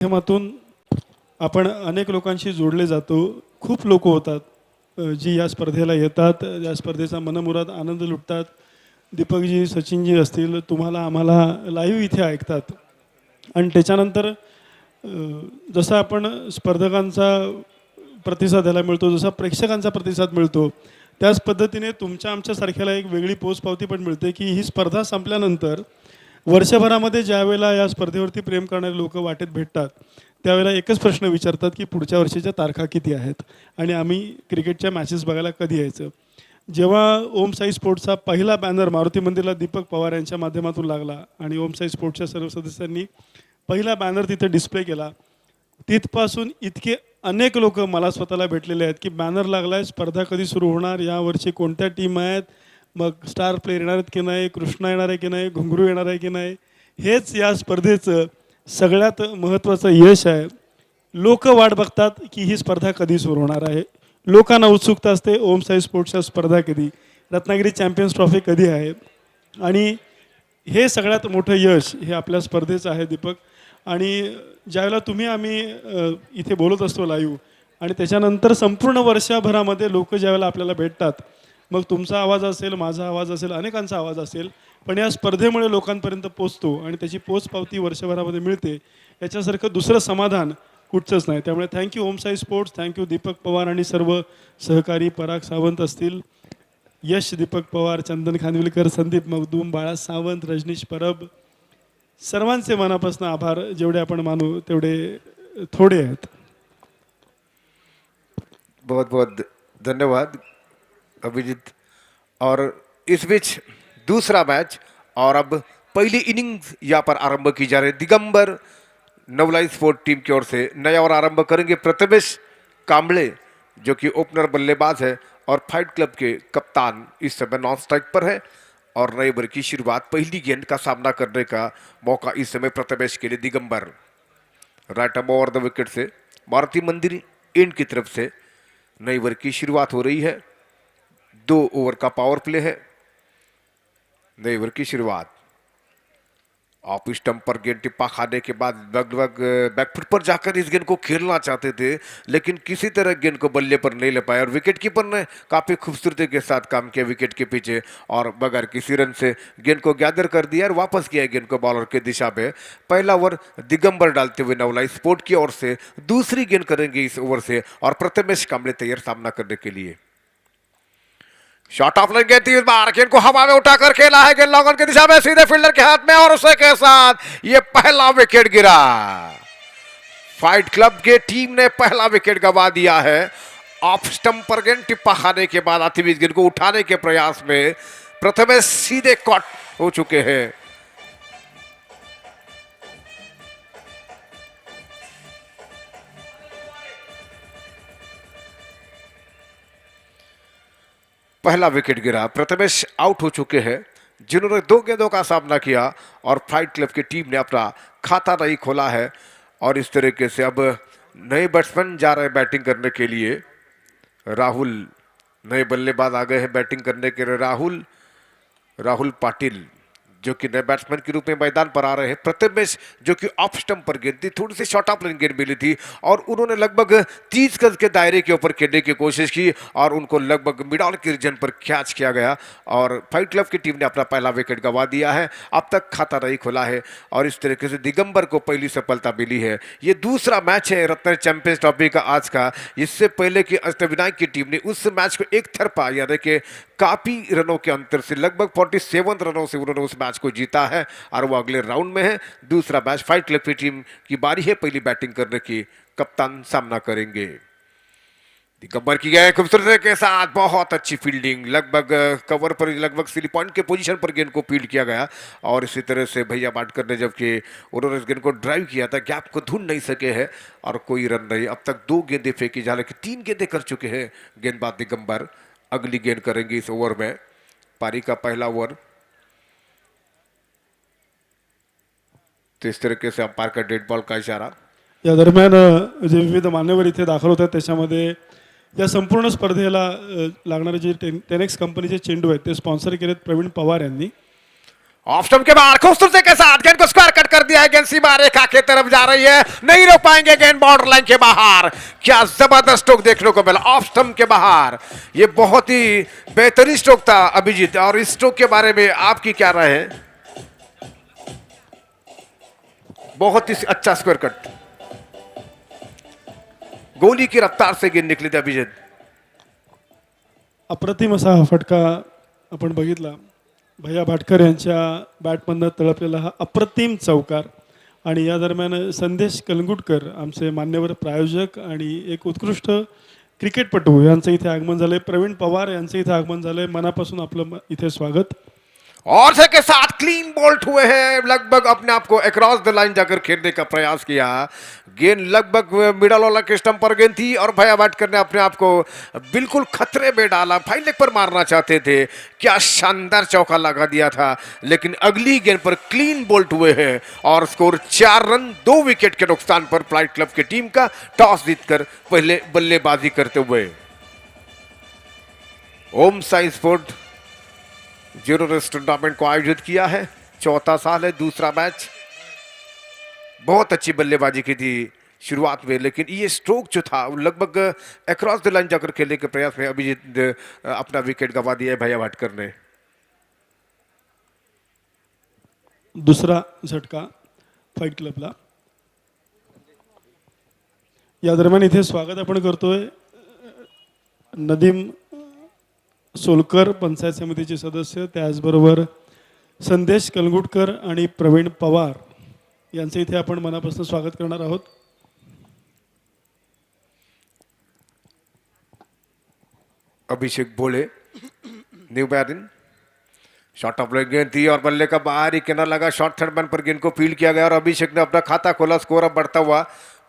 माध्यमातून आपण अनेक लोकांशी जोडले जातो. खूप लोक होतात जी या स्पर्धेला येतात, या स्पर्धेचा मनमुराद आनंद लुटतात. दीपकजी, सचिनजी असतील, तुम्हाला आम्हाला लाईव्ह इथे ऐकतात. आणि त्याच्यानंतर जसं आपण स्पर्धकांचा प्रतिसाद द्यायला मिळतो, जसा प्रेक्षकांचा प्रतिसाद मिळतो, त्याच पद्धतीने तुमच्या आमच्यासारख्याला एक वेगळी पोचपावती पण मिळते की ही स्पर्धा संपल्यानंतर वर्षभरामध्ये ज्यावेळेला या स्पर्धेवरती प्रेम करणारे लोक वाटेत भेटतात, त्यावेळेला एकच प्रश्न विचारतात की पुढच्या वर्षीच्या तारखा किती आहेत आणि आम्ही क्रिकेटच्या मॅचेस बघायला कधी यायचं. जेव्हा ओम साई स्पोर्ट्सचा पहिला बॅनर मारुती मंदिरला दीपक पवार यांच्या माध्यमातून लागला आणि ओम साई स्पोर्ट्सच्या सर्व सदस्यांनी पहिला बॅनर तिथे डिस्प्ले केला, तिथपासून इतके अनेक लोक मला स्वतःला भेटलेले आहेत की बॅनर लागला आहे, स्पर्धा कधी सुरू होणार, यावर्षी कोणत्या टीम आहेत, मग स्टार प्लेयर येणार आहेत की नाही, कृष्णा येणार आहे की नाही, घुंगरू येणार आहे की नाही. हेच या स्पर्धेचं सगळ्यात महत्त्वाचं यश आहे. लोक वाट बघतात की ही स्पर्धा कधी सुरू होणार आहे. लोकांना उत्सुकता असते ओम साई स्पोर्ट्सच्या स्पर्धा कधी, रत्नागिरी चॅम्पियन्स ट्रॉफी कधी आहे. आणि हे सगळ्यात मोठं यश हे आपल्या स्पर्धेचं आहे दीपक. आणि ज्यावेळेला तुम्ही आम्ही इथे बोलत असतो लाईव्ह आणि त्याच्यानंतर संपूर्ण वर्षभरामध्ये लोक ज्यावेळेला आपल्याला भेटतात, मग तुमचा आवाज असेल, माझा आवाज असेल, अनेकांचा आवाज असेल, पण या स्पर्धेमुळे लोकांपर्यंत पोचतो आणि त्याची पोचपावती वर्षभरामध्ये मिळते, याच्यासारखं दुसरं समाधान कुठचंच नाही. त्यामुळे थँक्यू ओम साई स्पोर्ट्स, थँक्यू दीपक पवार आणि सर्व सहकारी, पराग सावंत असतील, यश दीपक पवार, चंदन खानविलकर, संदीप मगदूम, बाळा सावंत, रजनीश परब, सर्वांचे मनापासून आभार. जेवढे आपण मानू तेवढे थोडे आहेत. बहुत बहुत धन्यवाद अभिजीत। और इस बीच दूसरा मैच और अब पहली इनिंग्स यहाँ पर आरंभ की जा रही है। दिगंबर नवलाई स्पोर्ट टीम की ओर से नया और आरंभ करेंगे प्रथमेश कांबळे, जो कि ओपनर बल्लेबाज है और फाइट क्लब के कप्तान इस समय नॉन स्ट्राइक पर है। और नए ओवर की शुरुआत, पहली गेंद का सामना करने का मौका इस समय प्रथमेश के लिए। Digambar right arm over the wicket से मारुति मंदिर एंड की तरफ से नई ओवर की शुरुआत हो रही है। 2 ओवर का पावर प्ले है। नई ओवर की शुरुआत, ऑफ स्टंप पर गेंद टिप्पा खाने के बाद लगभग बैकफुट पर जाकर इस गेंद को खेलना चाहते थे, लेकिन किसी तरह गेंद को बल्ले पर नहीं ले पाए और विकेट कीपर ने काफी खूबसूरती के साथ काम किया विकेट के पीछे और बगैर किसी रन से गेंद को गैदर कर दिया और वापस किया गेंद को बॉलर के दिशा में। पहला ओवर दिगंबर डालते हुए नवलाई स्पोर्ट की ओर से, दूसरी गेंद करेंगे इस ओवर से और प्रथमेश कांबळे तैयार सामना करने के लिए। शॉट ऑफ लेंगे, 3 बार गेंद को हवा में उठाकर खेला है, गेंद लॉन्ग ऑन की दिशा में सीधे फील्डर के हाथ में और उसे के साथ ये पहला विकेट गिरा। फाइट क्लब के टीम ने पहला विकेट गंवा दिया है। ऑफ स्टंप पर गेंद टिप्पा खाने के बाद आती हुई गेंद को उठाने के प्रयास में प्रथमेश सीधे कॉट हो चुके हैं। पहला विकेट गिरा, प्रथमेश आउट हो चुके हैं, जिन्होंने 2 गेंदों का सामना किया और फाइट क्लब की टीम ने अपना खाता नहीं खोला है। और इस तरीके से अब नए बैट्समैन जा रहे हैं बैटिंग करने के लिए। राहुल, नए बल्लेबाज आ गए हैं बैटिंग करने के लिए। राहुल पाटिल जो कि नए बैट्समैन के रूप में मैदान पर आ रहे हैं। प्रथमेश जो कि ऑफ स्टंप पर गेंद थी, थोड़ी सी शॉर्ट ऑफ लाइन गेंद मिली थी और उन्होंने लगभग 30 गज के दायरे के ऊपर खेलने की कोशिश की और उनको लगभग मिड ऑन के रीजन पर कैच किया गया और फाइट क्लब की टीम ने अपना पहला विकेट गंवा दिया है। अब तक खाता नहीं खुला है और इस तरीके से दिगंबर को पहली सफलता मिली है। ये दूसरा मैच है रत्नागिरी चैंपियंस ट्रॉफी का आज का। इससे पहले की अष्टविनायक की टीम ने उस मैच को एक तरफा यानी कि काफी रनों के अंतर से, लगभग 47 रनों से उन्होंने उस मैच को जीता है और वो अगले राउंड में है। दूसरा मैच फाइट क्लब की टीम की बारी है पहली बैटिंग करने की, कप्तान सामना करेंगे। दिगंबर की गए खूबसूरती के साथ, बहुत अच्छी फील्डिंग, लगभग कवर पर, लगभग स्लिप पॉइंट के पोजीशन पर गेंद को फील्ड किया गया और इसी तरह से भैया बाटकर ने, जबकि उन्होंने इस गेंद को ड्राइव किया था, गैप को ढूंढ नहीं सके हैं और कोई रन नहीं। अब तक 2 गेंदें फेंकी, हालांकि 3 गेंदें कर चुके हैं गेंदबाज दिगंबर। अगली गेंद करेंगे इस ओवर में, पारी का पहला ओवर। तो इस तरीके से अंपायर का डेड बॉल का इशारा। या दरम्यान जे विविध मान्यवर इथे दाखल होतात त्याच्यामध्ये या संपूर्ण स्पर्धेला लागणारे जे टेनेक्स कंपनीचे चेंडू आहेत ते स्पॉन्सर केलेत प्रवीण पवार यांनी। ऑफ स्टंप के बाहर खूबसूरती के साथ गेंद को स्क्वायर कट कर दिया है। गेंद सीमा रेखा के तरफ जा रही है, नहीं रोक पाएंगे। गेंद बाउंड्री लाइन के बाहर। क्या जबरदस्त स्ट्रोक देखने को मिला ऑफ स्टंप के बाहर। ये बहुत ही बेहतरीन स्ट्रोक था अभिजीत, और इस स्ट्रोक के बारे में आपकी क्या राय है? बहुत ही अच्छा स्क्वायर कट, गोली की रफ्तार से गेंद निकली थी अभिजीत। अप्रतिम असा हा फटका आपण बघितला. भैया भाटकर यांच्या बॅटमधनं तळपलेला हा अप्रतिम चौकार. आणि या दरम्यान संदेश कलंगुटकर आमचे मान्यवर प्रायोजक आणि एक उत्कृष्ट क्रिकेटपटू यांचं इथे आगमन झालंय. प्रवीण पवार यांचं इथे आगमन झालंय. मनापासून आपलं इथे स्वागत. और से के साथ क्लीन बोल्ट हुए हैं, लगभग अपने आप को अक्रॉस द लाइन जाकर खेलने का प्रयास किया। गेंद लगभग मिडल वाला के स्टंप पर गेंद थी और भैया भाटकर ने अपने आप को बिल्कुल खतरे में डाला। फाइन लेग पर मारना चाहते थे, क्या शानदार चौका लगा दिया था, लेकिन अगली गेंद पर क्लीन बोल्ट हुए हैं और स्कोर 4 रन 2 विकेट के नुकसान पर फ्लाइट क्लब की टीम का टॉस जीतकर पहले बल्लेबाजी करते हुए। Om Sai sport zero race tournament को आयोजित किया है। चौथा साल है, दूसरा मैच। बहुत अच्छी बल्लेबाजी की थी शुरुआत में, लेकिन ये स्ट्रोक जो था वो लगभग अक्रॉस द लाइन जाकर खेलने के प्रयास में अभिजीत अपना विकेट गंवा दिया है भैया भाटकर ने। दुसरा झटका फाईट क्लबला. या दरम्यान इथे स्वागत आपण करतोय नदीम सोलकर, पंचायत समितीचे सदस्य, त्याचबरोबर संदेश कलंगुटकर आणि प्रवीण पवार यांचं इथे आपण मनापासून स्वागत करणार आहोत. अभिषेक भोले न्यू बैरिन, शॉट ऑफ गेंद थी और बल्ले का बाहरी किनारा लगा। शॉर्ट थर्ड मैन पर गेंद को फील्ड किया गया और अभिषेक ने अपना खाता खोला। स्कोर अब बढ़ता हुआ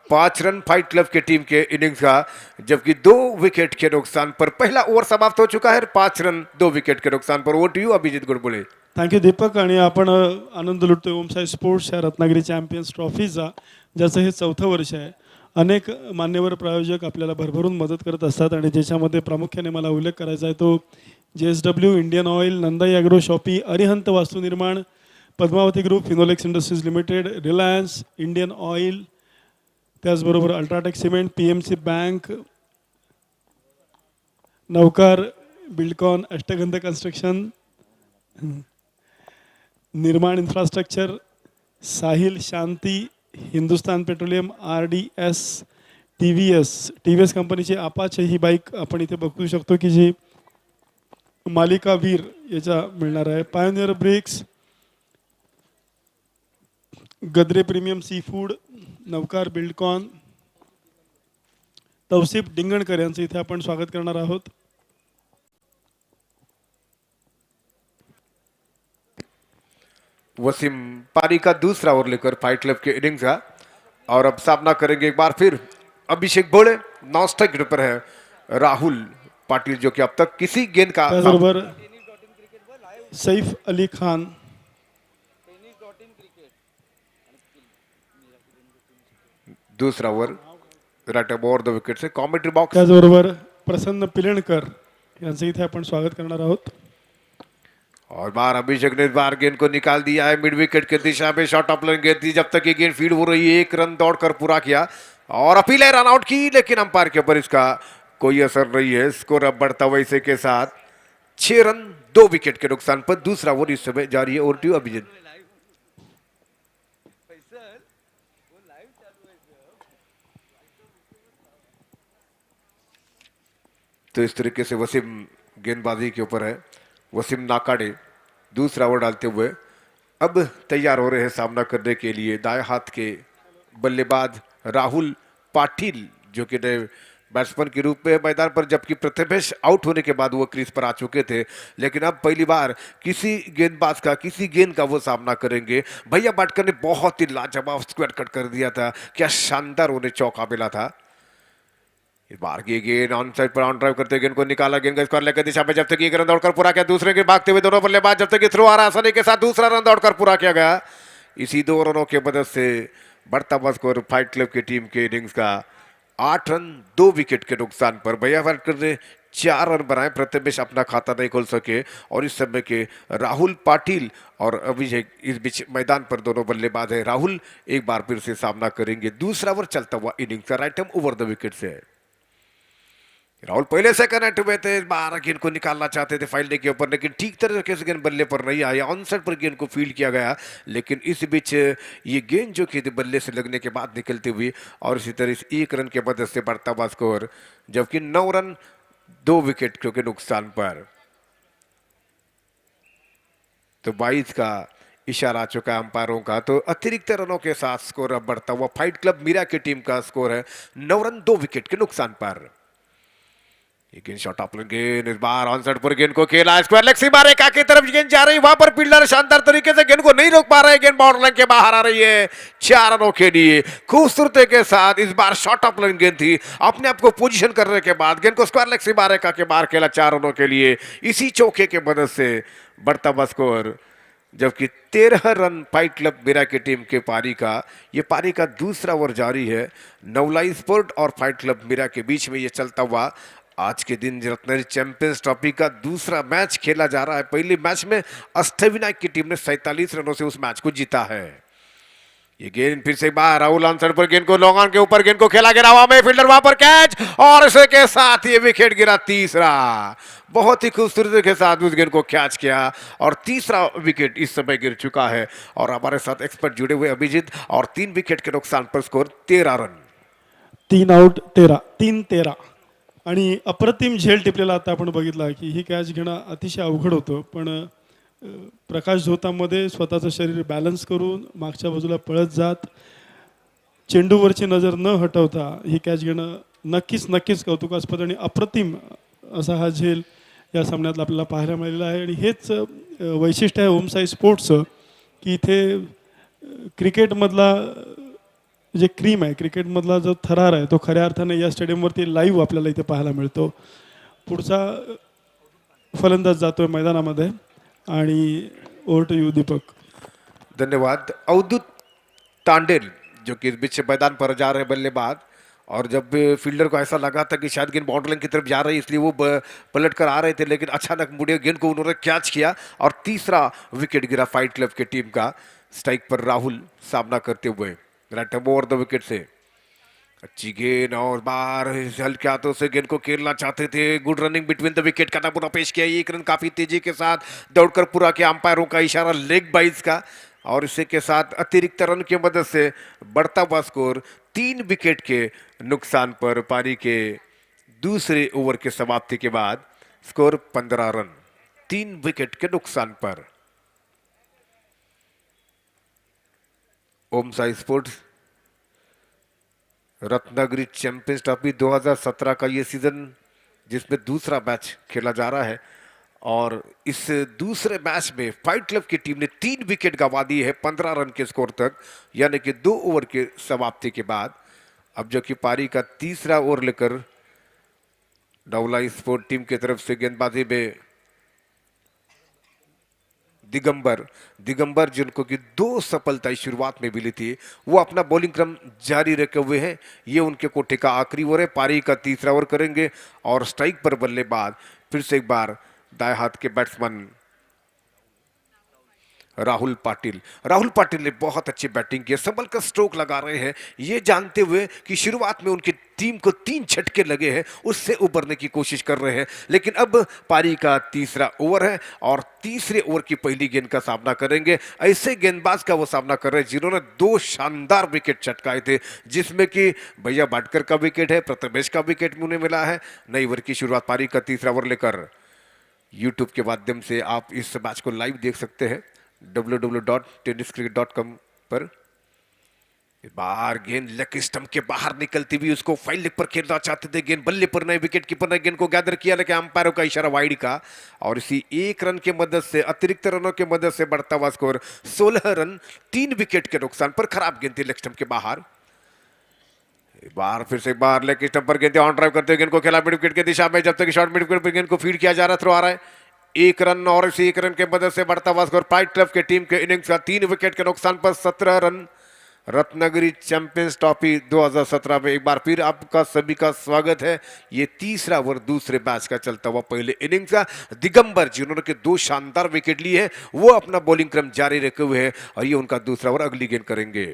5 रन फाइट क्लब के टीम के इनिंग्स का, जबकि 2 विकेट के नुकसान पर पहला ओवर समाप्त हो चुका है। 5 रन 2 विकेट के नुकसान पर over to you Abhijeet Gudbule. Thank you Deepak. आणि आपण आनंद लुटतोय ओमसाई स्पोर्ट्स या रत्नागिरी चॅम्पियन्स ट्रॉफीचा, ज्याचं हे 4थं वर्ष आहे. अनेक मान्यवर प्रायोजक आपल्याला भरभरून मदत करत असतात आणि ज्याच्यामध्ये प्रामुख्याने मला उल्लेख करायचा आहे तो JSW, Indian Oil, Nandai Agro, Shopee, Arihant Vastunirman, Padmavati Group, Finolex Industries Limited, Reliance, Indian Oil, त्याचबरोबर UltraTech Cement, PMC Bank, Navkar, Buildcon, Ashtagandh Construction, Nirman Infrastructure, Sahil, Shanti, Hindustan Petroleum, RDS, TVS कंपनीची अपाचे ही बाईक आपण इथे बघू शकतो की जी मालिका वीर याचा मिळणार आहे. Pioneer Bricks, Gadre Premium Sea Food, Navkar, Buildcon, Tausif Dingankar यांचं इथे आपण स्वागत करणार आहोत. वसीम पारी का दूसरा ओवर लेकर फाइट क्लब के इनिंग्स का, और अब सामना करेंगे एक बार फिर अभिषेक भोले. नॉन स्ट्राइक पर है राहुल पाटिल, जो कि अब तक किसी गेंद का त्याचबरोबर सैफ अली खान, दूसरा over right over the wicket say commentary box. त्याचबरोबर प्रसन्न पिलणकर यांचं इथे आपण स्वागत करणार आहोत. और बार अभिषेक ने इस बार गेंद को निकाल दिया है मिड विकेट की दिशा में. शॉट ऑफ लाइन गेंद थी, जब तक ये गेंद फील्ड हो रही है 1 रन दौड़कर पूरा किया और अपील है रन आउट की, लेकिन अंपायर के ऊपर इसका कोई असर नहीं है. स्कोर अब बढ़ता हुआ इसे के साथ 6 रन 2 विकेट के नुकसान पर दूसरा ओवर इस समय जारी है. Over to Abhijeet. तो इस तरीके से वसीम गेंदबाजी के ऊपर है. वसीम नाकाडे दूसरा ओवर डालते हुए अब तैयार हो रहे हैं सामना करने के लिए दाएं हाथ के बल्लेबाज राहुल पाटिल, जो कि नए बैट्समैन के रूप में मैदान पर, जबकि प्रथमेश आउट होने के बाद वो क्रीज पर आ चुके थे, लेकिन अब पहली बार किसी गेंदबाज का किसी गेंद का वो सामना करेंगे. भैया भाटकर ने बहुत ही लाजवाब स्क्वायर कट कर दिया था, क्या शानदार उन्हें चौका मिला था. इस बार की गेंद on side per on drive करते गेंद को निकाला, गेंद का स्क्वायर लेकर दिशा में, जब तक एक रन दौड़कर पूरा किया. दूसरे के भागते हुए दोनों बल्लेबाज, जब तक थ्रो आ रहा आसानी के साथ दूसरा रन दौड़कर पूरा किया गया. इसी 2 रनों के मदद से बढ़ता हुआ स्कोर फाइट क्लब की टीम के इनिंग्स का 8 रन 2 विकेट के नुकसान पर. भैया भाटकर ने 4 रन बनाए, प्रथमेश अपना खाता नहीं खोल सके और इस समय के राहुल पाटिल और अभिषेक इस बीच मैदान पर दोनों बल्लेबाज है। राहुल एक बार फिर से सामना करेंगे दूसरा ओवर चलता हुआ इनिंग्स का, right hand over the wicket से। राहुल पहले से कनेक्ट हुए थे, इस बार गेंद को निकालना चाहते थे फाइल्डिंग के ऊपर, लेकिन ठीक तरीके से गेंद बल्ले पर नहीं आया, ऑनसाइड पर गेंद को फील्ड किया गया। लेकिन इस बीच ये गेंद जो कि बल्ले से लगने के बाद निकलती हुई और इसी तरह से 1 रन के मदद से बढ़ता हुआ स्कोर, जबकि 9 रन 2 विकेट के नुकसान पर। तो 22 का इशारा आ चुका अंपायरों का, तो अतिरिक्त रनों के साथ स्कोर अब बढ़ता हुआ फाइट क्लब मीरा की टीम का स्कोर है 9 रन 2 विकेट के नुकसान पर। गेंद शॉट ऑफ गेंद, इस बार ऑन साइड पर गेंद को खेला, स्क्वायर लेग सीमा रेखा की तरफ गेंद जा रही, वहां पर फील्डर शानदार तरीके से गेंद को नहीं रोक पा रहे, गेंद बाउंड्री लाइन के बाहर आ रही है। 4 रनों के लिए खूबसूरती के साथ इस बार शॉट ऑफ लाइन गेंद थी, अपने आप को पोजीशन करने के बाद गेंद को स्क्वायर लेग सीमा रेखा के बाहर खेला 4 रनों के लिए। इसी चौके के मदद से बढ़ता हुआ स्कोर, जबकि 13 रन फाइट क्लब मीरा की टीम के पारी का, ये पारी का दूसरा ओवर जारी है। नवलाई स्पोर्ट और फाइट क्लब मीरा के बीच में ये चलता हुआ आज के दिन रत्नगिरी चैंपियंस ट्रॉफी का दूसरा मैच खेला जा रहा है। पहले मैच में अष्टविनायक की टीम ने 47 रनों से उस मैच को जीता है। ये गेंद फिर से बाहर, राहुल आंसर पर गेंद को लॉन्ग ऑन के ऊपर गेंद को खेला गिरा, हवा में फील्डर वहां पर कैच और इसी के साथ ये विकेट गिरा तीसरा। बहुत ही खूबसूरती के साथ उस गेंद को कैच किया और तीसरा विकेट इस समय गिर चुका है। और हमारे साथ एक्सपर्ट जुड़े हुए अभिजीत, और 3 विकेट के नुकसान पर स्कोर 13 रन, 3 आउट 13 आणि अप्रतिम झेल टिपलेला आता आपण बघितला की ही कॅच घेणं अतिशय अवघड होतं, पण प्रकाश झोतामध्ये स्वतःचं शरीर बॅलन्स करून मागच्या बाजूला पळत जात चेंडूवरची नजर न हटवता ही कॅच घेणं नक्कीच कौतुकास्पद आणि अप्रतिम असा हा झेल या सामन्यात आपल्याला पाहायला मिळालेला आहे। आणि हेच वैशिष्ट्य आहे ओमसाई स्पोर्ट्सचं की इथे क्रिकेटमधला जे क्रीम आहे, क्रिकेटमधला जो थरार आहे तो खऱ्या अर्थाने या स्टेडियमवरती लाईव्ह आपल्याला इथे पाहायला मिळतो। पुढचा फलंदाज जातोय मैदानामध्ये आणि ओव्हर टू यू दीपक। धन्यवाद। अवधूत तांडेल जो कि इस बीच से मैदान पर जा रहे बल्लेबाज, और जब फील्डर को ऐसा लगा था कि शायद गेंद बाउंड्री लाइन की तरफ जा रही है इसलिए वो पलट कर आ रहे थे, लेकिन अचानक मुड़े गेंद को उन्होंने कैच किया और तीसरा विकेट गिरा फाइट क्लब की टीम का। स्ट्राइक पर राहुल सामना करते हुए राइट ओवर द विकेट से। अच्छी गेंद और बार हल्के हाथों से गेंद को खेलना चाहते थे, good running between the wicket का नमूना पेश किया। 1 रन काफी तेजी के साथ दौड़कर पूरा किया, अंपायरों का इशारा लेग बाइज का, और इसी के साथ अतिरिक्त रन की मदद से बढ़ता हुआ स्कोर 3 विकेट के नुकसान पर। पारी के दूसरे ओवर के समाप्ति के बाद स्कोर 15 रन 3 विकेट के नुकसान पर। Omsai Sports Ratnagiri Champions Trophy 2017 का ये सीजन जिसमें दूसरा मैच खेला जा रहा है, और इस दूसरे मैच में फाइट क्लब की टीम ने 3 विकेट गंवा दी है 15 रन के स्कोर तक, यानी कि 2 ओवर के समाप्ति के बाद। अब जो कि पारी का तीसरा ओवर लेकर नवलाई स्पोर्ट टीम की तरफ से गेंदबाजी में दिगंबर जिनको कि 2 सफलताएं शुरुआत में मिली थी, वो अपना बॉलिंग क्रम जारी रखे हुए हैं। ये उनके कोटे का आखिरी ओवर है, पारी का तीसरा ओवर करेंगे। और स्ट्राइक पर बल्लेबाज फिर से एक बार दाएं हाथ के बैट्समैन राहुल पाटिल ने बहुत अच्छी बैटिंग की, संभल कर स्ट्रोक लगा रहे हैं, ये जानते हुए कि शुरुआत में उनकी टीम को 3 झटके लगे हैं, उससे उबरने की कोशिश कर रहे हैं। लेकिन अब पारी का तीसरा ओवर है और तीसरे ओवर की पहली गेंद का सामना करेंगे। ऐसे गेंदबाज का वो सामना कर रहे हैं जिन्होंने 2 शानदार विकेट चटकाए थे, जिसमें कि भैया बाटकर का विकेट है, प्रथमेश का विकेट भी उन्हें मिला है। नई ओवर की शुरुआत पारी का तीसरा ओवर लेकर यूट्यूब के माध्यम से आप इस मैच को लाइव देख सकते हैं www.tenniscricket.com पर। बाहर गेंद लेग स्टंप के बाहर निकलती हुई, उसको फाइल लेग पर खेलना चाहते थे, गेंद बल्ले पर नहीं, विकेट कीपर ने गेंद को गैदर किया, लेकिन अंपायरों का इशारा वाइड का, और इसी 1 रन के मदद से, अतिरिक्त रनों के मदद से बढ़ता हुआ स्कोर 16 रन 3 विकेट के नुकसान पर। खराब गेंद थी लेग स्टंप के बाहर। बार फिर से बार लेग स्टंप पर गेंद ऑन ड्राइव करते हुए गेंद को खेला मिड विकेट की दिशा में, जब तक शॉर्ट मिड विकेट पर गेंद को फीड किया जा रहा, थ्रो आ रहा है। 1 रन और इसी 1 रन के मदद से बढ़ता हुआ स्कोर फाइट क्लब के टीम के इनिंग्स का 3 विकेट के नुकसान पर 17 रन रत्नागिरी चैंपियंस ट्रॉफी 2017 में एक बार फिर आपका सभी का स्वागत है। ये तीसरा ओवर दूसरे मैच का चलता हुआ पहले इनिंग्स का दिगंबर जिन्होंने के 2 शानदार विकेट लिए हैं वो अपना बॉलिंग क्रम जारी रखे हुए हैं और ये उनका दूसरा ओवर अगली गेंद करेंगे।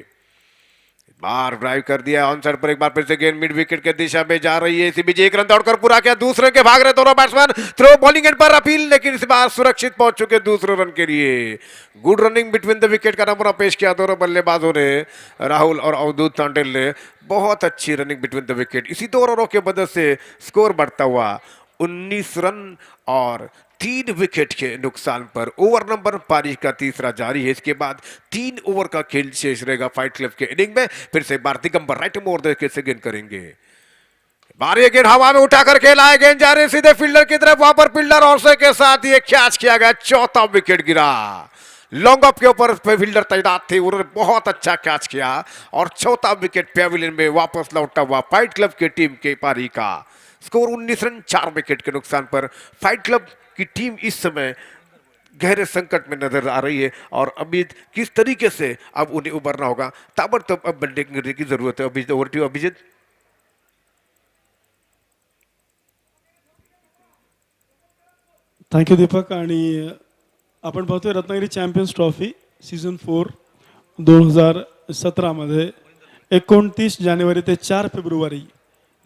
बार ड्राइव कर दिया ऑन साइड पर, एक बार फिर से गेंद मिड विकेट के दिशा में जा रही है। इसी बीच एक रन दौड़कर पूरा किया, दूसरे के भाग रहे दोनों बैट्समैन, थ्रो बॉलिंग एंड पर अपील, लेकिन इस बार सुरक्षित पहुंच चुके दूसरे रन के लिए। Good running between the wicket का नंबर पेश किया दोनों बल्लेबाजों ने, राहुल और अवधूत तांडेल ने। बहुत अच्छी रनिंग बिटवीन द विकेट, इसी 2 ओवरों के मदद से स्कोर बढ़ता हुआ 19 रन और 3 विकेट के नुकसान पर ओवर नंबर पारी का तीसरा जारी है। इसके बाद 3 ओवर का खेल शेष रहेगा फाइट क्लब के इनिंग में। फिर से एक बार दिगंबर राइट मोड़ देकर से गेंद करेंगे। बार ये गेंद हवा में उठाकर खेला है, गेंद जा रही है सीधे फील्डर की तरफ, वहां पर फील्डर और से के साथ ये कैच किया गया, चौथा विकेट गिरा। लॉन्ग ऑफ के ऊपर फील्डर तैनात थे, उन्होंने बहुत अच्छा कैच किया और चौथा विकेट पेविलियन में वापस लौटा हुआ फाइट क्लब की टीम के पारी का। स्कोर 19 रन 4 विकेट के नुकसान पर फाइट क्लब की टीम इस समय गहरे संकट में नजर आ रही है और अभिजीत किस तरीके से अब उन्हें उभरना होगा, ताबड़तोड़ अब बल्लेबाजी करने की जरूरत है। Abhijeet, over to Abhijeet. Thank you Deepak. आणि आपण पाहतोय रत्नागिरी चॅम्पियन्स ट्रॉफी सीझन 4 2017मध्ये 29 जानेवारी ते 4 फेब्रुवारी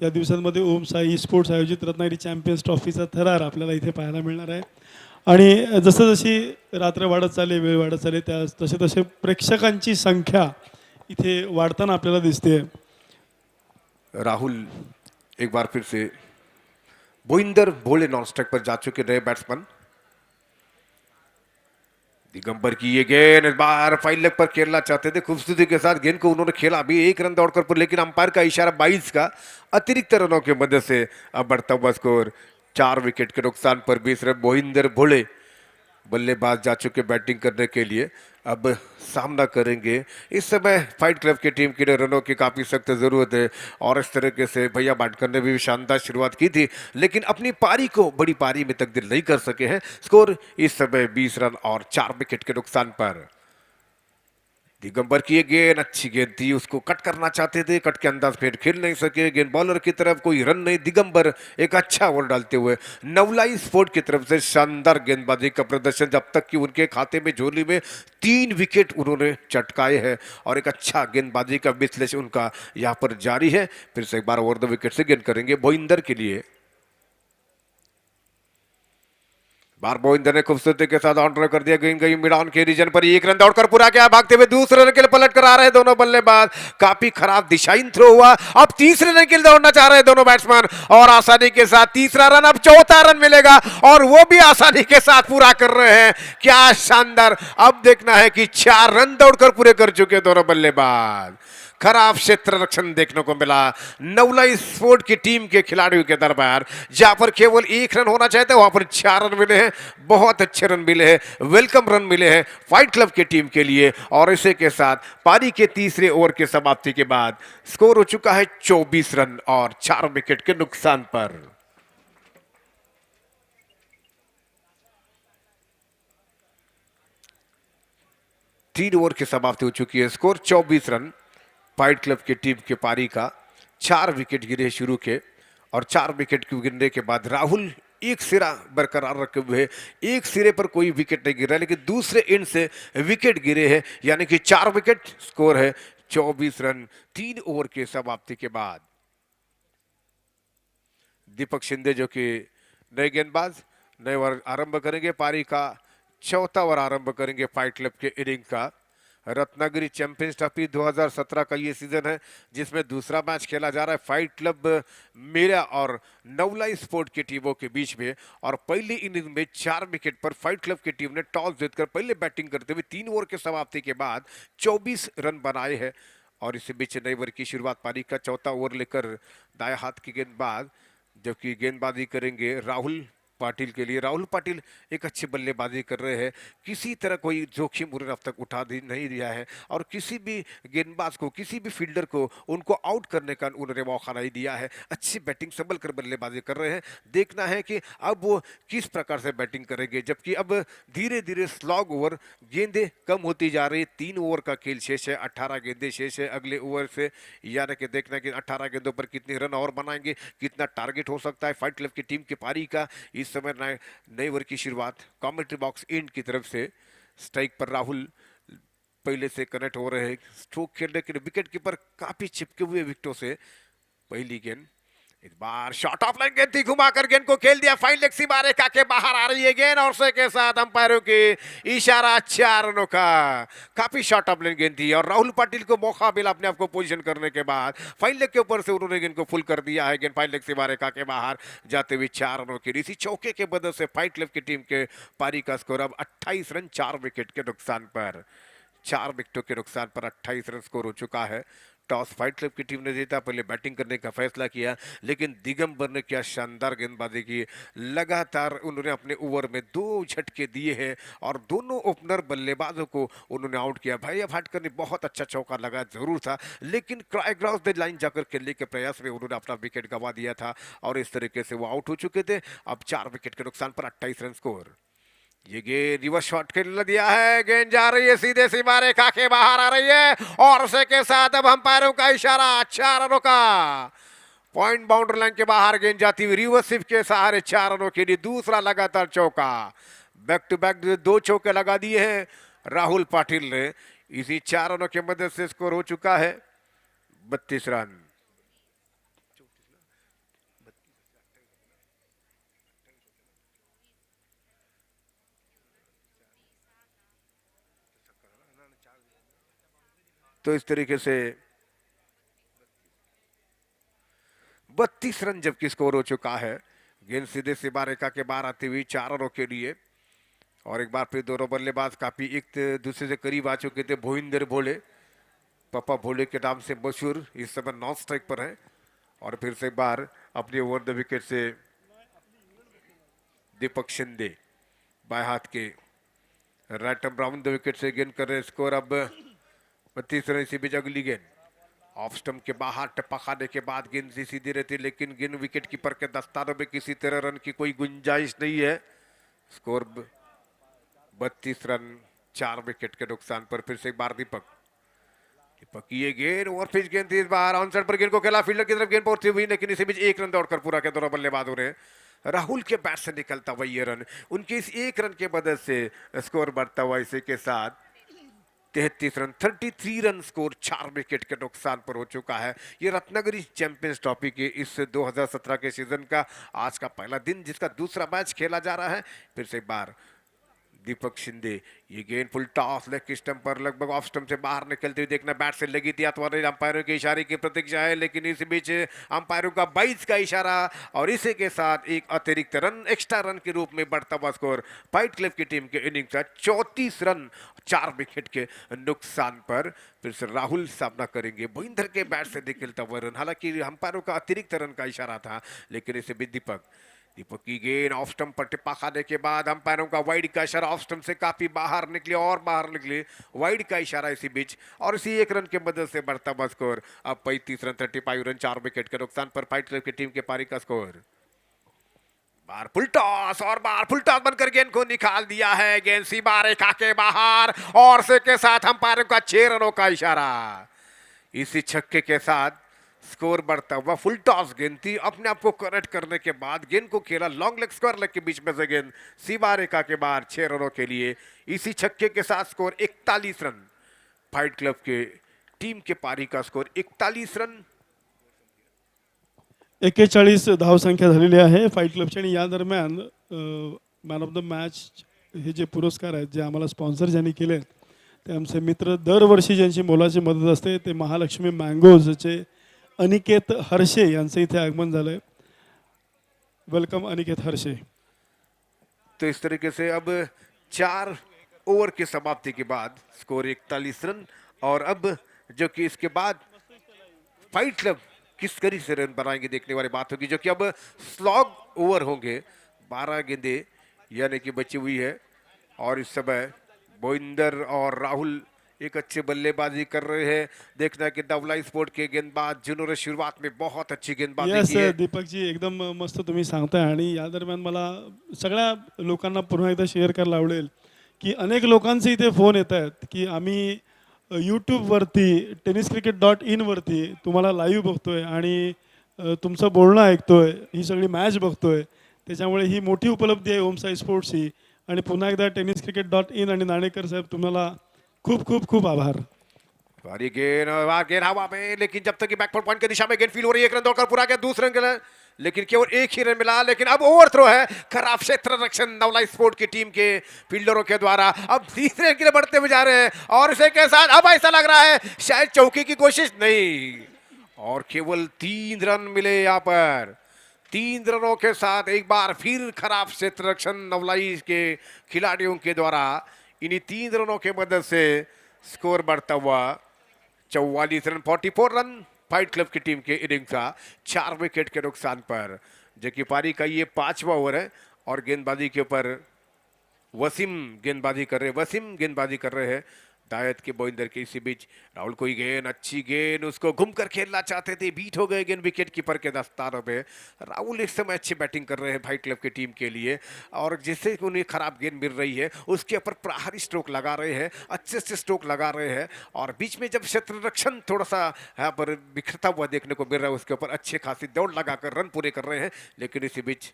या दिवसांमध्ये ओम साई स्पोर्ट्स आयोजित रत्नागिरी चॅम्पियन्स ट्रॉफीचा थरार आपल्याला इथे पाहायला मिळणार आहे. आणि जसं जशी रात्र वाढत चालली, वेळ वाढत चालली, त्या तसे तसे प्रेक्षकांची संख्या इथे वाढताना आपल्याला दिसते. राहुल एक बार फिर से बोइंदर भोले नॉन स्ट्राइक पर जा चुके नए बैट्समैन। दिगंबर की ये गेंद इस बार फाइल लेग पर खेलना चाहते थे, खूबसूरती के साथ गेंद को उन्होंने खेला भी, 1 रन दौड़कर पर, लेकिन अंपायर का इशारा 22 का अतिरिक्त रनों की मदद से अब बढ़ता हुआ स्कोर 4 विकेट के नुकसान पर 20 रन। बोहिंदर भोले बल्लेबाज जा चुके बैटिंग करने के लिए, अब सामना करेंगे। इस समय फाइट क्लब की टीम के लिए रनों की काफी सख्त जरूरत है और इस तरीके से भैया बाटकर ने भी शानदार शुरुआत की थी, लेकिन अपनी पारी को बड़ी पारी में तब्दील नहीं कर सके हैं। स्कोर इस समय 20 रन और 4 विकेट के नुकसान पर। दिगंबर की ये गेंद अच्छी गेंद थी, उसको कट करना चाहते थे, कट के अंदाज फिर खेल नहीं सके, गेंद बॉलर की तरफ कोई रन नहीं। दिगंबर एक अच्छा ओवर डालते हुए नवलाई स्पोर्ट की तरफ से शानदार गेंदबाजी का प्रदर्शन, जब तक कि उनके खाते में झोली में 3 विकेट उन्होंने चटकाए हैं और एक अच्छा गेंदबाजी का विश्लेषण उनका यहाँ पर जारी है। फिर से एक बार ओवर द विकेट से गेंद करेंगे बोइंदर के लिए। बार बोइंदर ने खूबसूरती के साथ ऑन कर दिया, गेंद गई मिड ऑन के रीजन पर, 1 रन दौड़कर पूरा किया, भागते हुए दूसरे रन के लिए पलट कर आ रहे हैं दोनों बल्लेबाज। काफी खराब दिशाहीन थ्रो हुआ, अब तीसरे रन के लिए दौड़ना चाह रहे हैं दोनों बैट्समैन और आसानी के साथ तीसरा रन, अब चौथा रन मिलेगा और वो भी आसानी के साथ पूरा कर रहे हैं। क्या शानदार, अब देखना है कि 4 रन दौड़कर पूरे कर चुके दोनों बल्लेबाज। खराब क्षेत्र रक्षण देखने को मिला नवलाई स्पोर्ट की टीम के खिलाड़ियों के दरबार, जहां पर केवल 1 रन होना चाहते वहां पर 4 रन मिले हैं, बहुत अच्छे रन मिले हैं, वेलकम रन मिले हैं फाइट क्लब की टीम के लिए। और इसी के साथ पारी के तीसरे ओवर के समाप्ति के बाद स्कोर हो चुका है 24 रन और 4 विकेट के नुकसान पर। तीन ओवर की समाप्ति हो चुकी है, स्कोर 24 रन। फाइट क्लब की टीम के पारी का 4 विकेट गिरे शुरू के और 4 विकेट के गिरने के बाद राहुल एक सिरा बरकरार रखे हुए हैं, एक सिरे पर कोई विकेट नहीं गिरा, लेकिन दूसरे एंड से विकेट गिरे हैं, यानी कि 4 विकेट। स्कोर है 24 रन 3 ओवर के समाप्ति के बाद। दीपक शिंदे जो कि नए गेंदबाज, नए ओवर आरंभ करेंगे, पारी का चौथा ओवर आरंभ करेंगे फाइट क्लब के इनिंग का। रत्नागिरी चैंपियंस ट्रॉफी 2017 का ये सीजन है जिसमें दूसरा मैच खेला जा रहा है फाइट क्लब मेरा और नवलाई स्पोर्ट की टीमों के बीच में। और पहली इनिंग में 4 विकेट पर फाइट क्लब की टीम ने टॉस जीतकर पहले बैटिंग करते हुए 3 ओवर के समाप्ति के बाद 24 रन बनाए हैं। और इसी बीच नए ओवर की शुरुआत पारी का चौथा ओवर लेकर दाएं हाथ की गेंदबाज, जबकि गेंदबाजी करेंगे राहुल पाटिल के लिए। राहुल पाटिल एक अच्छी बल्लेबाजी कर रहे हैं, किसी तरह कोई जोखिम उन्होंने अब तक उठा नहीं दिया है और किसी भी गेंदबाज को, किसी भी फील्डर को उनको आउट करने का उन्होंने मौका नहीं दिया है। अच्छी बैटिंग संभल कर बल्लेबाजी कर रहे हैं। देखना है कि अब वो किस प्रकार से बैटिंग करेंगे, जबकि अब धीरे धीरे स्लॉग ओवर, गेंदें कम होती जा रही। 3 ओवर का खेल शेष है, 18 गेंदें शेष है अगले ओवर से, यानी कि देखना कि 18 गेंदों पर कितने रन और बनाएंगे, कितना टारगेट हो सकता है फाइट क्लब की टीम की पारी का। इस समय नए ओवर की शुरुआत कमेंट्री बॉक्स एंड की तरफ से। स्ट्राइक पर राहुल पहले से कनेक्ट हो रहे हैं, स्ट्रोक खेलने के लिए विकेट कीपर काफी चिपके हुए विकेटों से। पहली गेंद, इस बार शॉट ऑफ लाइन गेंद थी, घुमाकर गेंद को खेल दिया, फाइन लेग सीमा रेखा के बाहर आ रही है गेंद और से के साथ अंपायरों की इशारा 4 रनों का। काफी शॉट ऑफ लाइन गेंद थी और राहुल पाटिल को मौका मिला अपने आप को पोजीशन करने के बाद, फाइन लेग के ऊपर से उन्होंने गेंद को फुल कर दिया है। गेंद फाइन लेग सीमा रेखा के बाहर जाते हुए 4 रनों की। इसी चौके के मदद से फाइट क्लब की टीम के पारी का स्कोर अब 28 रन 4 विकेट के नुकसान पर। 4 विकेटों के नुकसान पर 28 रन स्कोर हो चुका है। टॉस फाइट क्लब की टीम ने जीता, पहले बैटिंग करने का फैसला किया, लेकिन दिगंबर ने क्या शानदार गेंदबाजी की। लगातार उन्होंने अपने ओवर में 2 झटके दिए हैं और दोनों ओपनर बल्लेबाजों को उन्होंने आउट किया। भैया भाटकर ने बहुत अच्छा चौका लगा जरूर था, लेकिन क्रॉस द लाइन जाकर खेलने के प्रयास में उन्होंने अपना विकेट गंवा दिया था और इस तरीके से वो आउट हो चुके थे। अब 4 विकेट के नुकसान पर 28 रन स्कोर। ये गेंद रिवर्स शॉट खेल दिया है, गेंद जा रही है सीधे सीमा रेखा के बाहर आ रही है और से के साथ अब अंपायरों का इशारा 4 रनों का। पॉइंट बाउंड्री लाइन के बाहर गेंद जाती हुई रिवर्स स्विप के सहारे 4 रनों के लिए दूसरा लगातार चौका। बैक टू बैक 2 चौके लगा दिए हैं राहुल पाटिल ने। इसी 4 रनों की मदद से स्कोर हो चुका है 32 रन। तो इस तरीके से 32 रन जबकि स्कोर हो चुका है। गेंद सीधे सीमा रेखा के बाहर आती हुई 4 रनों के लिए और एक बार फिर दोनों बल्लेबाज काफी एक दूसरे से करीब आ चुके थे। भोइंदर भोले, पापा भोले के नाम से मशहूर, इस समय नॉन स्ट्राइक पर है और फिर से एक बार अपने ओवर द विकेट से दीपक शिंदे बाएं हाथ के right arm round the wicket से गेंद कर रहे। स्कोर अब 32 रन। इसी बीच अगली गेंद ऑफ स्टंप के बाहर टप्पा खाने के बाद गेंद सीधी रहती, लेकिन गेंद विकेट कीपर के दस्तानों में किसी तरह रन की कोई गुंजाइश नहीं है। स्कोर 32 रन 4 विकेट के नुकसान पर। फिर से एक बार दीपक ये गेंद ओवर पिच गेंद थी, इस बार ऑन साइड पर गेंद को खेला, फील्डर की तरफ गेंद पहुंची हुई, लेकिन इसी बीच 1 रन दौड़कर पूरा के दोनों बल्लेबाजों ने। राहुल के बैट से निकलता हुआ ये रन, उनके इस 1 रन के मदद से स्कोर बढ़ता हुआ इसी के साथ 33 रन 33 रन स्कोर 4 विकेट के नुकसान पर हो चुका है। ये रत्नागिरी चैंपियंस ट्रॉफी के इस 2017 के सीजन का आज का पहला दिन, जिसका दूसरा मैच खेला जा रहा है। फिर से एक बार दीपक शिंदे, ये गेंद फुल टॉस लेग स्टंप पर लगभग ऑफ स्टंप से बाहर निकलते हुए देखना, बैट से लगी थी अथवा अंपायरों के इशारे की प्रतीक्षा है, लेकिन इस बीच अंपायरों का 22 का इशारा और इसी के साथ एक अतिरिक्त रन, एक्स्ट्रा रन के रूप में बढ़ता हुआ स्कोर फाइट क्लब की टीम के इनिंग्स का 34 रन 4 विकेट के नुकसान पर। फिर से राहुल सामना करेंगे भुइंदर के बैट से निकलता हुआ रन, हालांकि अंपायरों का अतिरिक्त रन का इशारा था, लेकिन इसे भी दीपक की गेंद ऑफ स्टंप पर टिप्पा खाने के बाद अंपायरों का वाइड का इशारा, ऑफ स्टंप से काफी बाहर निकले और बाहर निकले, वाइड का इशारा इसी बीच और इसी 1 रन के मदद से बढ़ता हुआ स्कोर अब 35 रन 35 रन 4 विकेट के नुकसान पर फाइट क्लब की टीम के पारी का स्कोर। बार फुल टॉस और बार फुल टॉस बनकर गेंद को निकाल दिया है, गेंद सीमा रेखा के बाहर और से के साथ अंपायरों का 6 रनों का इशारा। इसी छक्के के साथ स्कोर बढ़ता हुआ, फुल टॉस गेंद थी, अपने आप को करेक्ट करने के बाद गेंद को खेला लॉन्ग लेग स्क्वायर लेग के बीच में से गेंद सीमा रेखा के बाहर 6 रनों के लिए। इसी छक्के के साथ स्कोर 41 रन, फाइट क्लब के टीम के पारी का स्कोर 41 रन 41 धावसंख्या झालेली आहे फाईट क्लबची। आणि या दरम्यान मॅन ऑफ द मॅच हे जे पुरस्कार आहेत जे आम्हाला स्पॉन्सर ज्यांनी केले ते आमचे मित्र, दरवर्षी ज्यांची मोलाची मदत असते ते महालक्ष्मी मँगोजचे अनिकेत हर्षे यांचं इथे आगमन झालंय। वेलकम अनिकेत हर्षे। तो इस तरीके से अब 4 ओवर की समाप्ति के बाद स्कोर 41 रन और अब जो कि इसके बाद फाइट क्लब किस करी से रन बनाएंगे देखने वाली बात होगी, जो कि अब स्लॉग ओवर होंगे 12 गेंदे यानी कि बची हुई है और इस समय बोइंदर और राहुल एक अच्छे बल्लेबाजी कर रहे हैं। देखना है कि नवला स्पोर्ट के गेंदबाज जिन्होंने शुरुआत में बहुत अच्छी गेंदबाजी यस की है। दीपकजी एकदम मस्त तुम्ही सांगताय आणि या दरम्यान मला सगळ्या लोकांना पुन्हा एकदा शेअर करायला आवडेल की अनेक लोकांचे इथे फोन येत आहेत की आम्ही यूट्यूबवरती tenniscricket.in वरती तुम्हाला लाईव्ह बघतोय आणि तुमचं बोलणं ऐकतोय, ही सगळी मॅच बघतोय. त्याच्यामुळे ही मोठी उपलब्धी आहे ओमसाई स्पोर्ट्सची. आणि पुन्हा एकदा tenniscricket.in आणि नाणेकर साहेब तुम्हाला खूप खूप खूप आभार. और ये गेंद हवा में, लेकिन जब तक कि बैकफुट पॉइंट की दिशा में गेंद फील हो रही है, एक रन दौड़कर पूरा किया, दूसरे रन के लिए, लेकिन केवल एक ही रन मिला। लेकिन अब ओवर थ्रो है, खराब क्षेत्र रक्षण नवला स्पोर्ट की टीम के फील्डरों के द्वारा। अब तीसरे रन के लिए बढ़ते हुए जा रहे हैं और इसे के साथ अब ऐसा लग रहा है शायद चौकी की कोशिश नहीं, और केवल 3 रन मिले यहाँ पर। 3 रनों के साथ एक बार फिर खराब क्षेत्र रक्षण नवलाई के खिलाड़ियों के द्वारा। इन्हीं 3 रनों के मदद से स्कोर बढ़ता हुआ 44 रन, 44 रन फाइट क्लब की टीम के इनिंग्स का 4 विकेट के नुकसान पर। जबकि पारी का ये 5वां ओवर है और गेंदबाजी के ऊपर वसीम गेंदबाजी कर रहे हैं दायत के बोइंदर के। इसी बीच राहुल कोई गेंद, अच्छी गेंद, उसको घूमकर खेलना चाहते थे, बीट हो गए गेंद विकेट कीपर के दस्तानों पे। राहुल इस समय अच्छी बैटिंग कर रहे हैं भाई क्लब की टीम के लिए, और जिससे उन्हें खराब गेंद मिल रही है उसके ऊपर प्रहारी स्ट्रोक लगा रहे हैं, अच्छे से स्ट्रोक लगा रहे हैं। और बीच में जब क्षेत्र रक्षण थोड़ा सा यहाँ पर बिखरता हुआ देखने को मिल रहा है, उसके ऊपर अच्छे खासी दौड़ लगाकर रन पूरे कर रहे हैं। लेकिन इसी बीच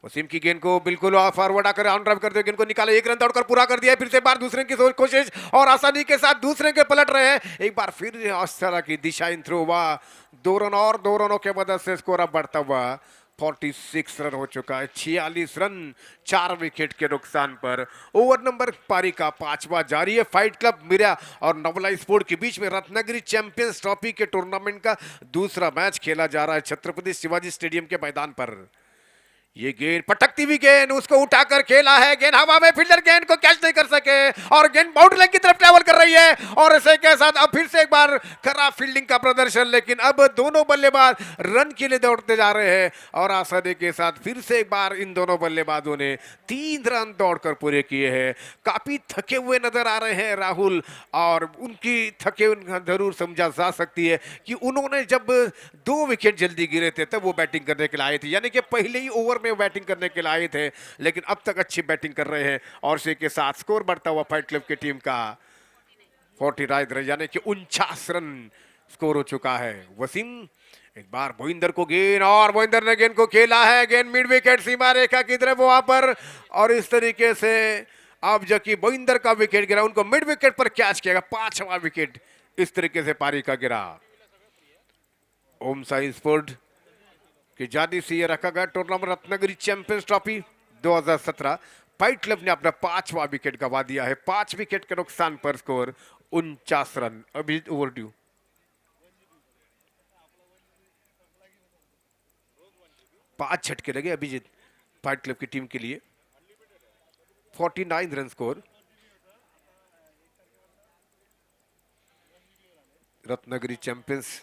वसीम की गेंद को बिल्कुल फॉरवर्ड आकर ऑन ड्राइव करते हुए गेंद को निकाला, एक रन दौड़कर पूरा कर दिया है। फिर से बार दूसरे की कोशिश और आसानी के साथ दूसरे के पलट रहे हैं। एक बार फिर इस तरह की दिशा इन थ्रो हुआ, 2 रन और 2 रनों के मदद से स्कोर अब बढ़ता हुआ 46 रन हो चुका है। 46 रन 4 विकेट के नुकसान पर। ओवर नंबर पारी का 5वां जारी है। फाइट क्लब मिरा और नवला स्पोर्ट के बीच में रत्नागिरी चैंपियंस ट्रॉफी के टूर्नामेंट का दूसरा मैच खेला जा रहा है छत्रपति शिवाजी स्टेडियम के मैदान पर। ये गेंद पटकती हुई गेंद, उसको उठाकर खेला है, गेंद हवा में, फील्डर गेंद को कैच नहीं कर सके और गेंद बाउंड्री लाइन की तरफ ट्रैवल कर रही है। और इसे के साथ अब फिर से एक बार खराब फील्डिंग का प्रदर्शन, लेकिन अब दोनों बल्लेबाज रन के लिए दौड़ते जा रहे हैं और आसानी के साथ फिर से एक बार इन दोनों बल्लेबाजों ने 3 रन दौड़कर पूरे किए हैं। काफी थके हुए नजर आ रहे हैं राहुल, और उनकी थके जरूर समझा जा सकती है कि उन्होंने जब 2 विकेट जल्दी गिरे थे तब वो बैटिंग करने के लिए आए थे, यानी कि पहले ही ओवर में बैटिंग करने के लिए आए थे, लेकिन अब तक अच्छी बैटिंग कर रहे हैं। और इसी के साथ स्कोर बढ़ता हुआ फाइट क्लब की टीम का 49 रन, यानी कि 49 रन स्कोर हो चुका है। वसीम एक बार बोइंदर को गेंद, और बोइंदर ने गेंद को खेला है, गेंद मिड विकेट सीमा रेखा की तरफ वहां पर, और इस तरीके से अब जबकि बोइंदर का विकेट गिरा, उनको मिड विकेट पर कैच किया, 5वां विकेट इस तरीके से पारी का गिरा। ओम साई स्पोर्ट कि जानी से ये रखा गया tournament Ratnagiri Champions Trophy 2017। Fight Club ने अपना 5वां विकेट गवा दिया है। 5 विकेट के नुकसान पर स्कोर 49 रन। अभी ओवर ड्यू 5 झटके लगे अभिजीत फाइट क्लब की टीम के लिए। 49 run score. Ratnagiri Champions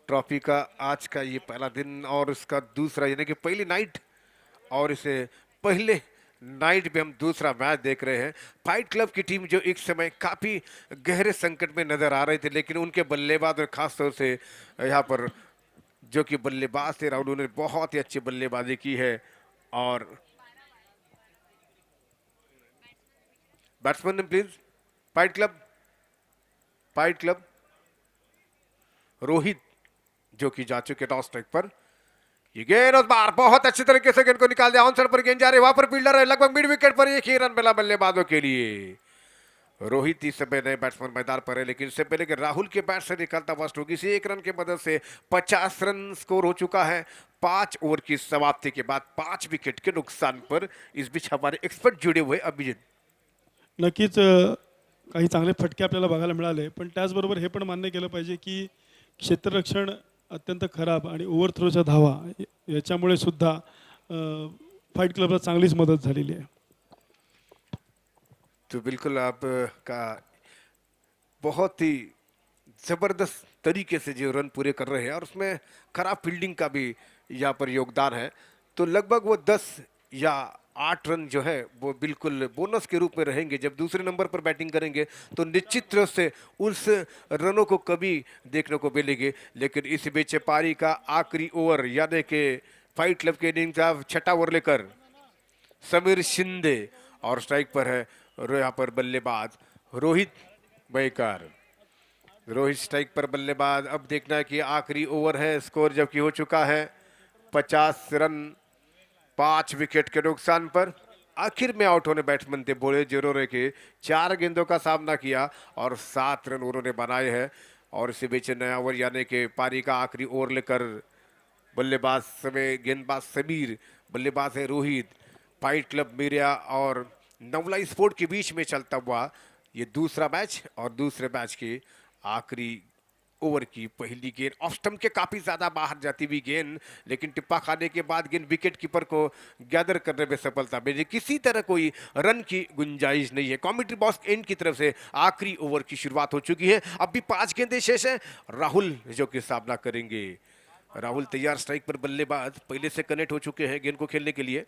trophy का आज का ये पहला दिन और इसका दूसरा, यानी कि पहली नाइट, और इसे पहले नाइट पे हम दूसरा मैच देख रहे हैं। फाइट क्लब की टीम जो एक समय काफी गहरे संकट में नजर आ रहे थे, लेकिन उनके बल्लेबाज और खासतौर से यहाँ पर जो कि बल्लेबाज थे राहुल, उन्होंने बहुत ही अच्छी बल्लेबाजी की है। और batsman please, fight club Rohit जो कि जा चुके टॉस स्ट्राइक पर। ये गेंद उस बार बहुत अच्छी तरीके से गेंद को निकाल दिया, ऑन साइड पर गेंद जा रही है, वहां पर फील्डर है, लगभग मिड विकेट पर एक ही रन मिला बल्लेबाजों के लिए। रोहित इस समय नए बैट्समैन मैदान पर है, लेकिन इससे पहले कि राहुल के बैट से निकलता हुआ स्ट्रोक, इसी 1 रन की मदद से 50 रन स्कोर हो चुका है 5 ओवर की समाप्ति के बाद 5 विकेट के नुकसान पर। इस बीच हमारे एक्सपर्ट जुड़े हुए अभिजीत। नक्कीच काही चांगले फटके आपल्याला बघायला मिळाले, पण त्याचबरोबर हे पण मान्य केलं पाहिजे की क्षेत्ररक्षण अत्यंत खराब आणि ओव्हर थ्रोच्या धावा याच्यामुळे सुद्धा फाइट क्लबला चांगलीच मदत झालेली आहे। तो बिल्कुल आपका बहुत ही जबरदस्त तरीके से जो रन पूरे कर रहे हैं, और उसमें खराब फील्डिंग का भी यहाँ पर योगदान है। तो लगभग वो 10 या 8 रन जो है वो बिल्कुल बोनस के रूप में रहेंगे। जब दूसरे नंबर पर बैटिंग करेंगे तो निश्चित रूप से उस रनों को कभी देखने को मिलेंगे। लेकिन इस बीच पारी का आखिरी ओवर यानी कि फाइट क्लब के इनिंग का छठा ओवर लेकर समीर शिंदे और स्ट्राइक पर है यहाँ पर बल्लेबाज रोहित बैकर। रोहित स्ट्राइक पर बल्लेबाज। अब देखना है कि आखिरी ओवर है, स्कोर जबकि हो चुका है 50 रन 5 विकेट के नुकसान पर। आखिर में आउट होने बैट्समैन थे बोले जिन्होंने के 4 गेंदों का सामना किया और 7 रन उन्होंने बनाए हैं। और इसी बीच नया ओवर यानी कि पारी का आखिरी ओवर लेकर बल्लेबाज समय गेंदबाज समीर, बल्लेबाज है रोहित। फाइट क्लब मीरिया और नवला स्पोर्ट के बीच में चलता हुआ ये दूसरा मैच और दूसरे मैच के आखिरी ओवर की पहली गेंद ऑफ स्टंप के काफी ज्यादा बाहर जाती हुई गेंद, लेकिन टिप्पा खाने के बाद गेंद विकेट कीपर को गैदर करने में सफलता मिली। किसी तरह कोई रन की गुंजाइश नहीं है। कमेंट्री बॉक्स एंड की तरफ से आखिरी ओवर की शुरुआत हो चुकी है। अब भी 5 गेंदें शेष है। राहुल जो कि सामना करेंगे। राहुल तैयार, स्ट्राइक पर बल्लेबाज पहले से कनेक्ट हो चुके हैं गेंद को खेलने के लिए।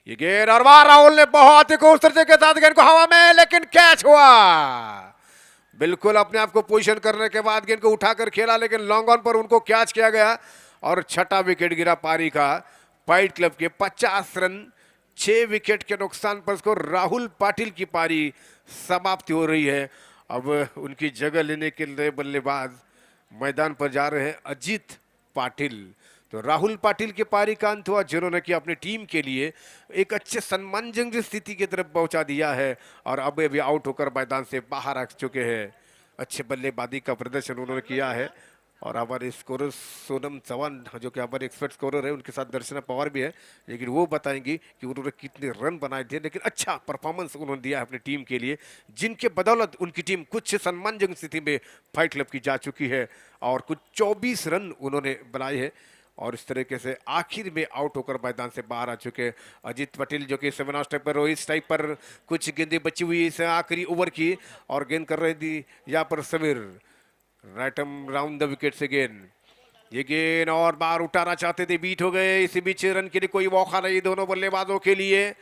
ये गेंद और वाह, राहुल ने बहुत ही खूबसूरती के साथ गेंद को हवा में, लेकिन कैच हुआ। बिल्कुल अपने आप को पोजीशन करने के बाद गेंद को उठाकर खेला, लेकिन लॉन्ग ऑन पर उनको कैच किया गया और छठा विकेट गिरा पारी का। फाइट क्लब के 50 रन 6 विकेट के नुकसान पर स्कोर। राहुल पाटिल की पारी समाप्ति हो रही है। अब उनकी जगह लेने के लिए बल्लेबाज मैदान पर जा रहे हैं अजीत पाटिल। तो राहुल पाटिल के पारी का अंत हुआ, जिन्होंने कि अपनी टीम के लिए एक अच्छे सम्मानजनक स्थिति की तरफ पहुंचा दिया है और अब भी आउट होकर मैदान से बाहर आ चुके हैं। अच्छे बल्लेबाजी का प्रदर्शन उन्होंने किया है। और हमारे स्कोरर सोनम चौहान जो कि हमारे एक्सपर्ट स्कोरर है, उनके साथ दर्शना पवार भी है, लेकिन वो बताएंगी कि उन्होंने कितने रन बनाए थे। लेकिन अच्छा परफॉर्मेंस उन्होंने दिया है अपनी टीम के लिए, जिनके बदौलत उनकी टीम कुछ सम्मानजनक स्थिति में फाइट क्लब की जा चुकी है और कुछ 24 रन उन्होंने बनाए हैं। और इस तरीके से आखिर में आउट होकर मैदान से बाहर आ चुके अजीत पटेल, जो कि 7 स्ट्राइक पर। रोहित स्ट्राइक पर कुछ गेंदें बची हुई इस आखिरी ओवर की और गेंद कर रहे थी यहाँ पर Sameer. Right arm round the wicket से गेंद, ये गेंद और बाहर उठाना चाहते थे, बीट हो गए। इसी बीच रन के लिए कोई मौका नहीं दोनों बल्लेबाजों के लिए।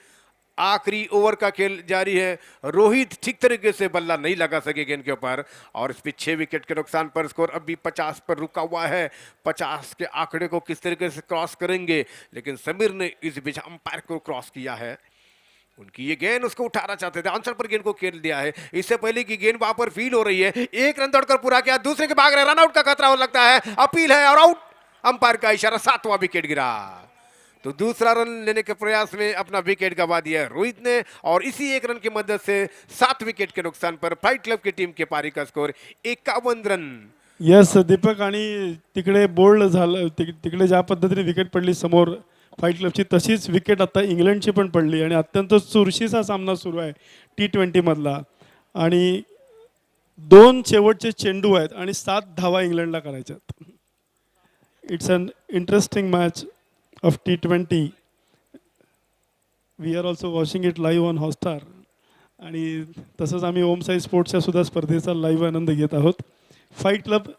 आखिरी ओवर का खेल जारी है। रोहित ठीक तरीके से बल्ला नहीं लगा सके गेंद के ऊपर और इस पे 6 विकेट के नुकसान पर स्कोर अभी 50 पर रुका हुआ है। 50 के आंकड़े को किस तरीके से क्रॉस करेंगे, लेकिन समीर ने इस बीच अंपायर को क्रॉस किया है। उनकी ये गेंद उसको उठाना चाहते थे, आंसर पर गेंद को खेल दिया है। इससे पहले की गेंद वहां पर फील हो रही है। एक रन दौड़कर पूरा किया, दूसरे के भाग रहे, रन आउट का खतरा हो लगता है, अपील है और आउट। अंपायर का इशारा, 7वां विकेट गिरा। तो दूसरा रन लेने के प्रयास में अपना विकेट गंवा दिया रोहित ने और इसी एक रन की मदद से 7 विकेट के नुकसान पर फाइट क्लब की टीम के पारी का स्कोर 51 रन। यस दीपक, आणि तिकडे बोल्ड झालं तिकडे ज्या पद्धतीने विकेट पडली समोर फाईट क्लबची, तशीच विकेट आता इंग्लंडची पण पडली आणि अत्यंत चुरशीचा सामना सुरू आहे T20 मधला. आणि 2 शेवटचे चेंडू आहेत आणि 7 धावा इंग्लंडला करायच्यात. It's an interesting match of T20. We are also watching it live on Hotstar. आणि तसंच आम्ही ओम साई स्पोर्ट्सच्या सुद्धा स्पर्धेचा लाईव्ह आनंद घेत आहोत. फाईट क्लब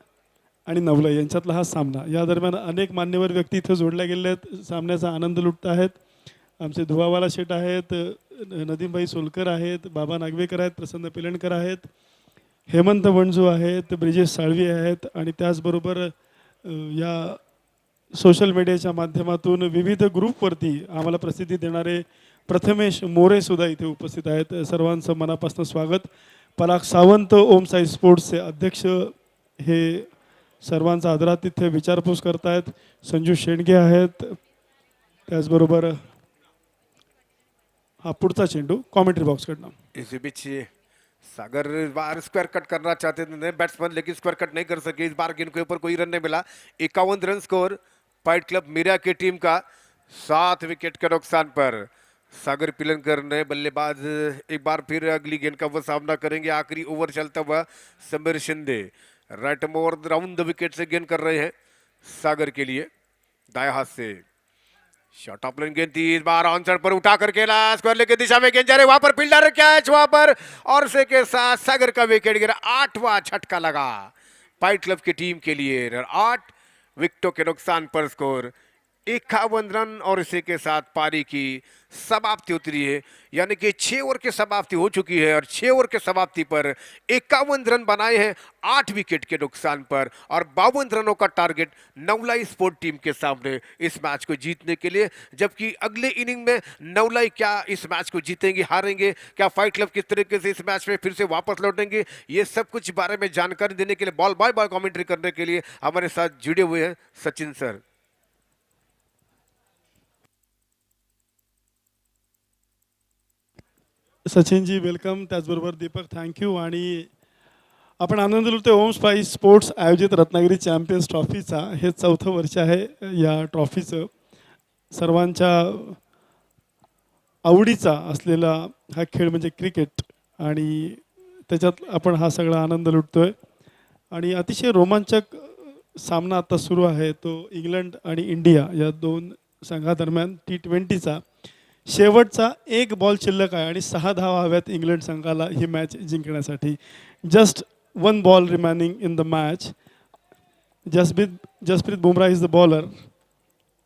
आणि नवला यांच्यातला हा सामना, या दरम्यान अनेक मान्यवर व्यक्ती इथे जोडल्या गेले आहेत, सामन्याचा आनंद लुटत आहेत. आमचे धुवावाला शेठ आहेत, नदीमभाई सोलकर आहेत, बाबा नागवेकर आहेत, प्रसन्न पिलणकर आहेत, हेमंत वणजू आहेत, ब्रिजेश साळवी आहेत आणि त्याचबरोबर या सोशल मीडियाच्या माध्यमातून विविध ग्रुपवरती आम्हाला प्रसिद्धी देणारे प्रथमेश मोरे सुद्धा इथे उपस्थित आहेत. सर्वांचं मनापासून स्वागत. पराग सावंत ओम साई स्पोर्ट्सचे अध्यक्ष हे सर्वांचा आदरातिथ्य विचारपूस करतायत. संजू शेंडगे आहेत. त्याचबरोबर हा पुढचा चेंडू कॉमेंट्री बॉक्सकडनं. इसी बीच सागर बार स्क्वायर कट करना चाहते थे बैट्समैन, लेकिन स्क्वायर कट नहीं कर सके। इस बार गेंद के ऊपर कोई रन नहीं मिला। 51 run score fight club Mira की टीम का 7 विकेट के नुकसान पर। सागर पिलनकर ने बल्लेबाज एक बार फिर अगली गेंद का वो सामना करेंगे। आखिरी ओवर चलता हुआ समीर शिंदे राइट मोर राउंड द विकेट से गेंद कर रहे हैं सागर के लिए। दाएं हाथ से शॉट ऑफ लाइन गेंद थी, इस बार आंसर पर उठा कर खेला, स्क्वायर लेके दिशा में गेंद जा रहे, वहां पर फील्डर कैच वहां पर और से के साथ सागर का विकेट गिरा। 8वां झटका लगा फाइट क्लब की टीम के लिए। 8 विकेटों के नुकसान पर स्कोर 51 रन और इसी के साथ पारी की समाप्ति उतरी है, यानी कि 6 ओवर की समाप्ति हो चुकी है और 6 ओवर के समाप्ति पर 51 रन बनाए हैं 8 विकेट के नुकसान पर और 52 रनों का टारगेट नवलाई स्पोर्ट टीम के सामने इस मैच को जीतने के लिए। जबकि अगले इनिंग में नवलाई क्या इस मैच को जीतेंगे, हारेंगे, क्या फाइट क्लब किस तरीके से इस मैच में फिर से वापस लौटेंगे, ये सब कुछ बारे में जानकारी देने के लिए, बॉल बाय बॉल कमेंट्री करने के लिए हमारे साथ जुड़े हुए हैं सचिन सर। सचिनजी वेलकम, त्याचबरोबर दीपक थँक्यू. आणि आपण आनंद लुटतोय ओम स्पाइस स्पोर्ट्स आयोजित रत्नागिरी चॅम्पियन्स ट्रॉफीचा हे 4थं वर्ष आहे या ट्रॉफीचं. सर्वांच्या आवडीचा असलेला हा खेळ म्हणजे क्रिकेट आणि त्याच्यात आपण हा सगळा आनंद लुटतोय. आणि अतिशय रोमांचक सामना आता सुरू आहे तो इंग्लंड आणि इंडिया या दोन संघादरम्यान T20चा. शेवटचा एक बॉल शिल्लक आहे आणि 6 धावा हव्यात इंग्लंड संघाला ही मॅच जिंकण्यासाठी. Just 1 ball remaining in the match. Jasprit Bumrah is the bowler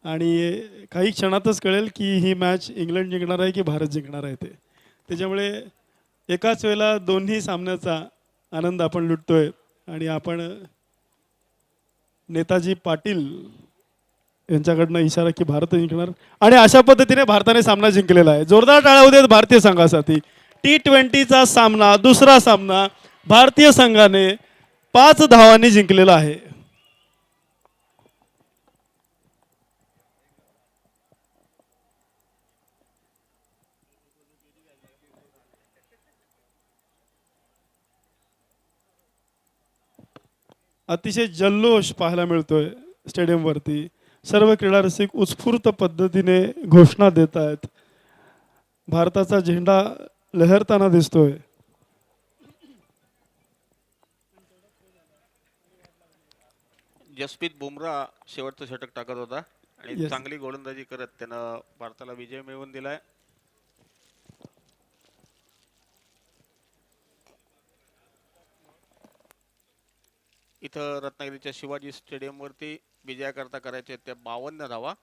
आणि काही क्षणातच कळेल की ही मॅच इंग्लंड जिंकणार आहे की भारत जिंकणार आहे ते. त्याच्यामुळे एकाच वेळेला दोन्ही सामन्याचा आनंद आपण लुटतोय. आणि आपण नेताजी पाटील यांच्याकडनं इशारा की भारत जिंकणार आणि अशा पद्धतीने भारताने सामना जिंकलेला आहे. जोरदार टाळ्या होऊ देत भारतीय संघासाठी. T20चा सामना, दुसरा सामना भारतीय संघाने 5 धावांनी जिंकलेला आहे. अतिशय जल्लोष पाहायला मिळतोय स्टेडियमवरती. सर्व क्रीडा रसिक उत्स्फूर्त पद्धतीने घोषणा देत आहेत. भारताचा झेंडा लहरताना दिसतोय. जसप्रीत बुमराह शेवटचं षटक टाकत होता आणि Yes. चांगली गोलंदाजी करत त्यानं भारताला विजय मिळवून दिलाय. इथं रत्नागिरीच्या शिवाजी स्टेडियमवरती विजयाकरता करायचे त्या 52 धावा.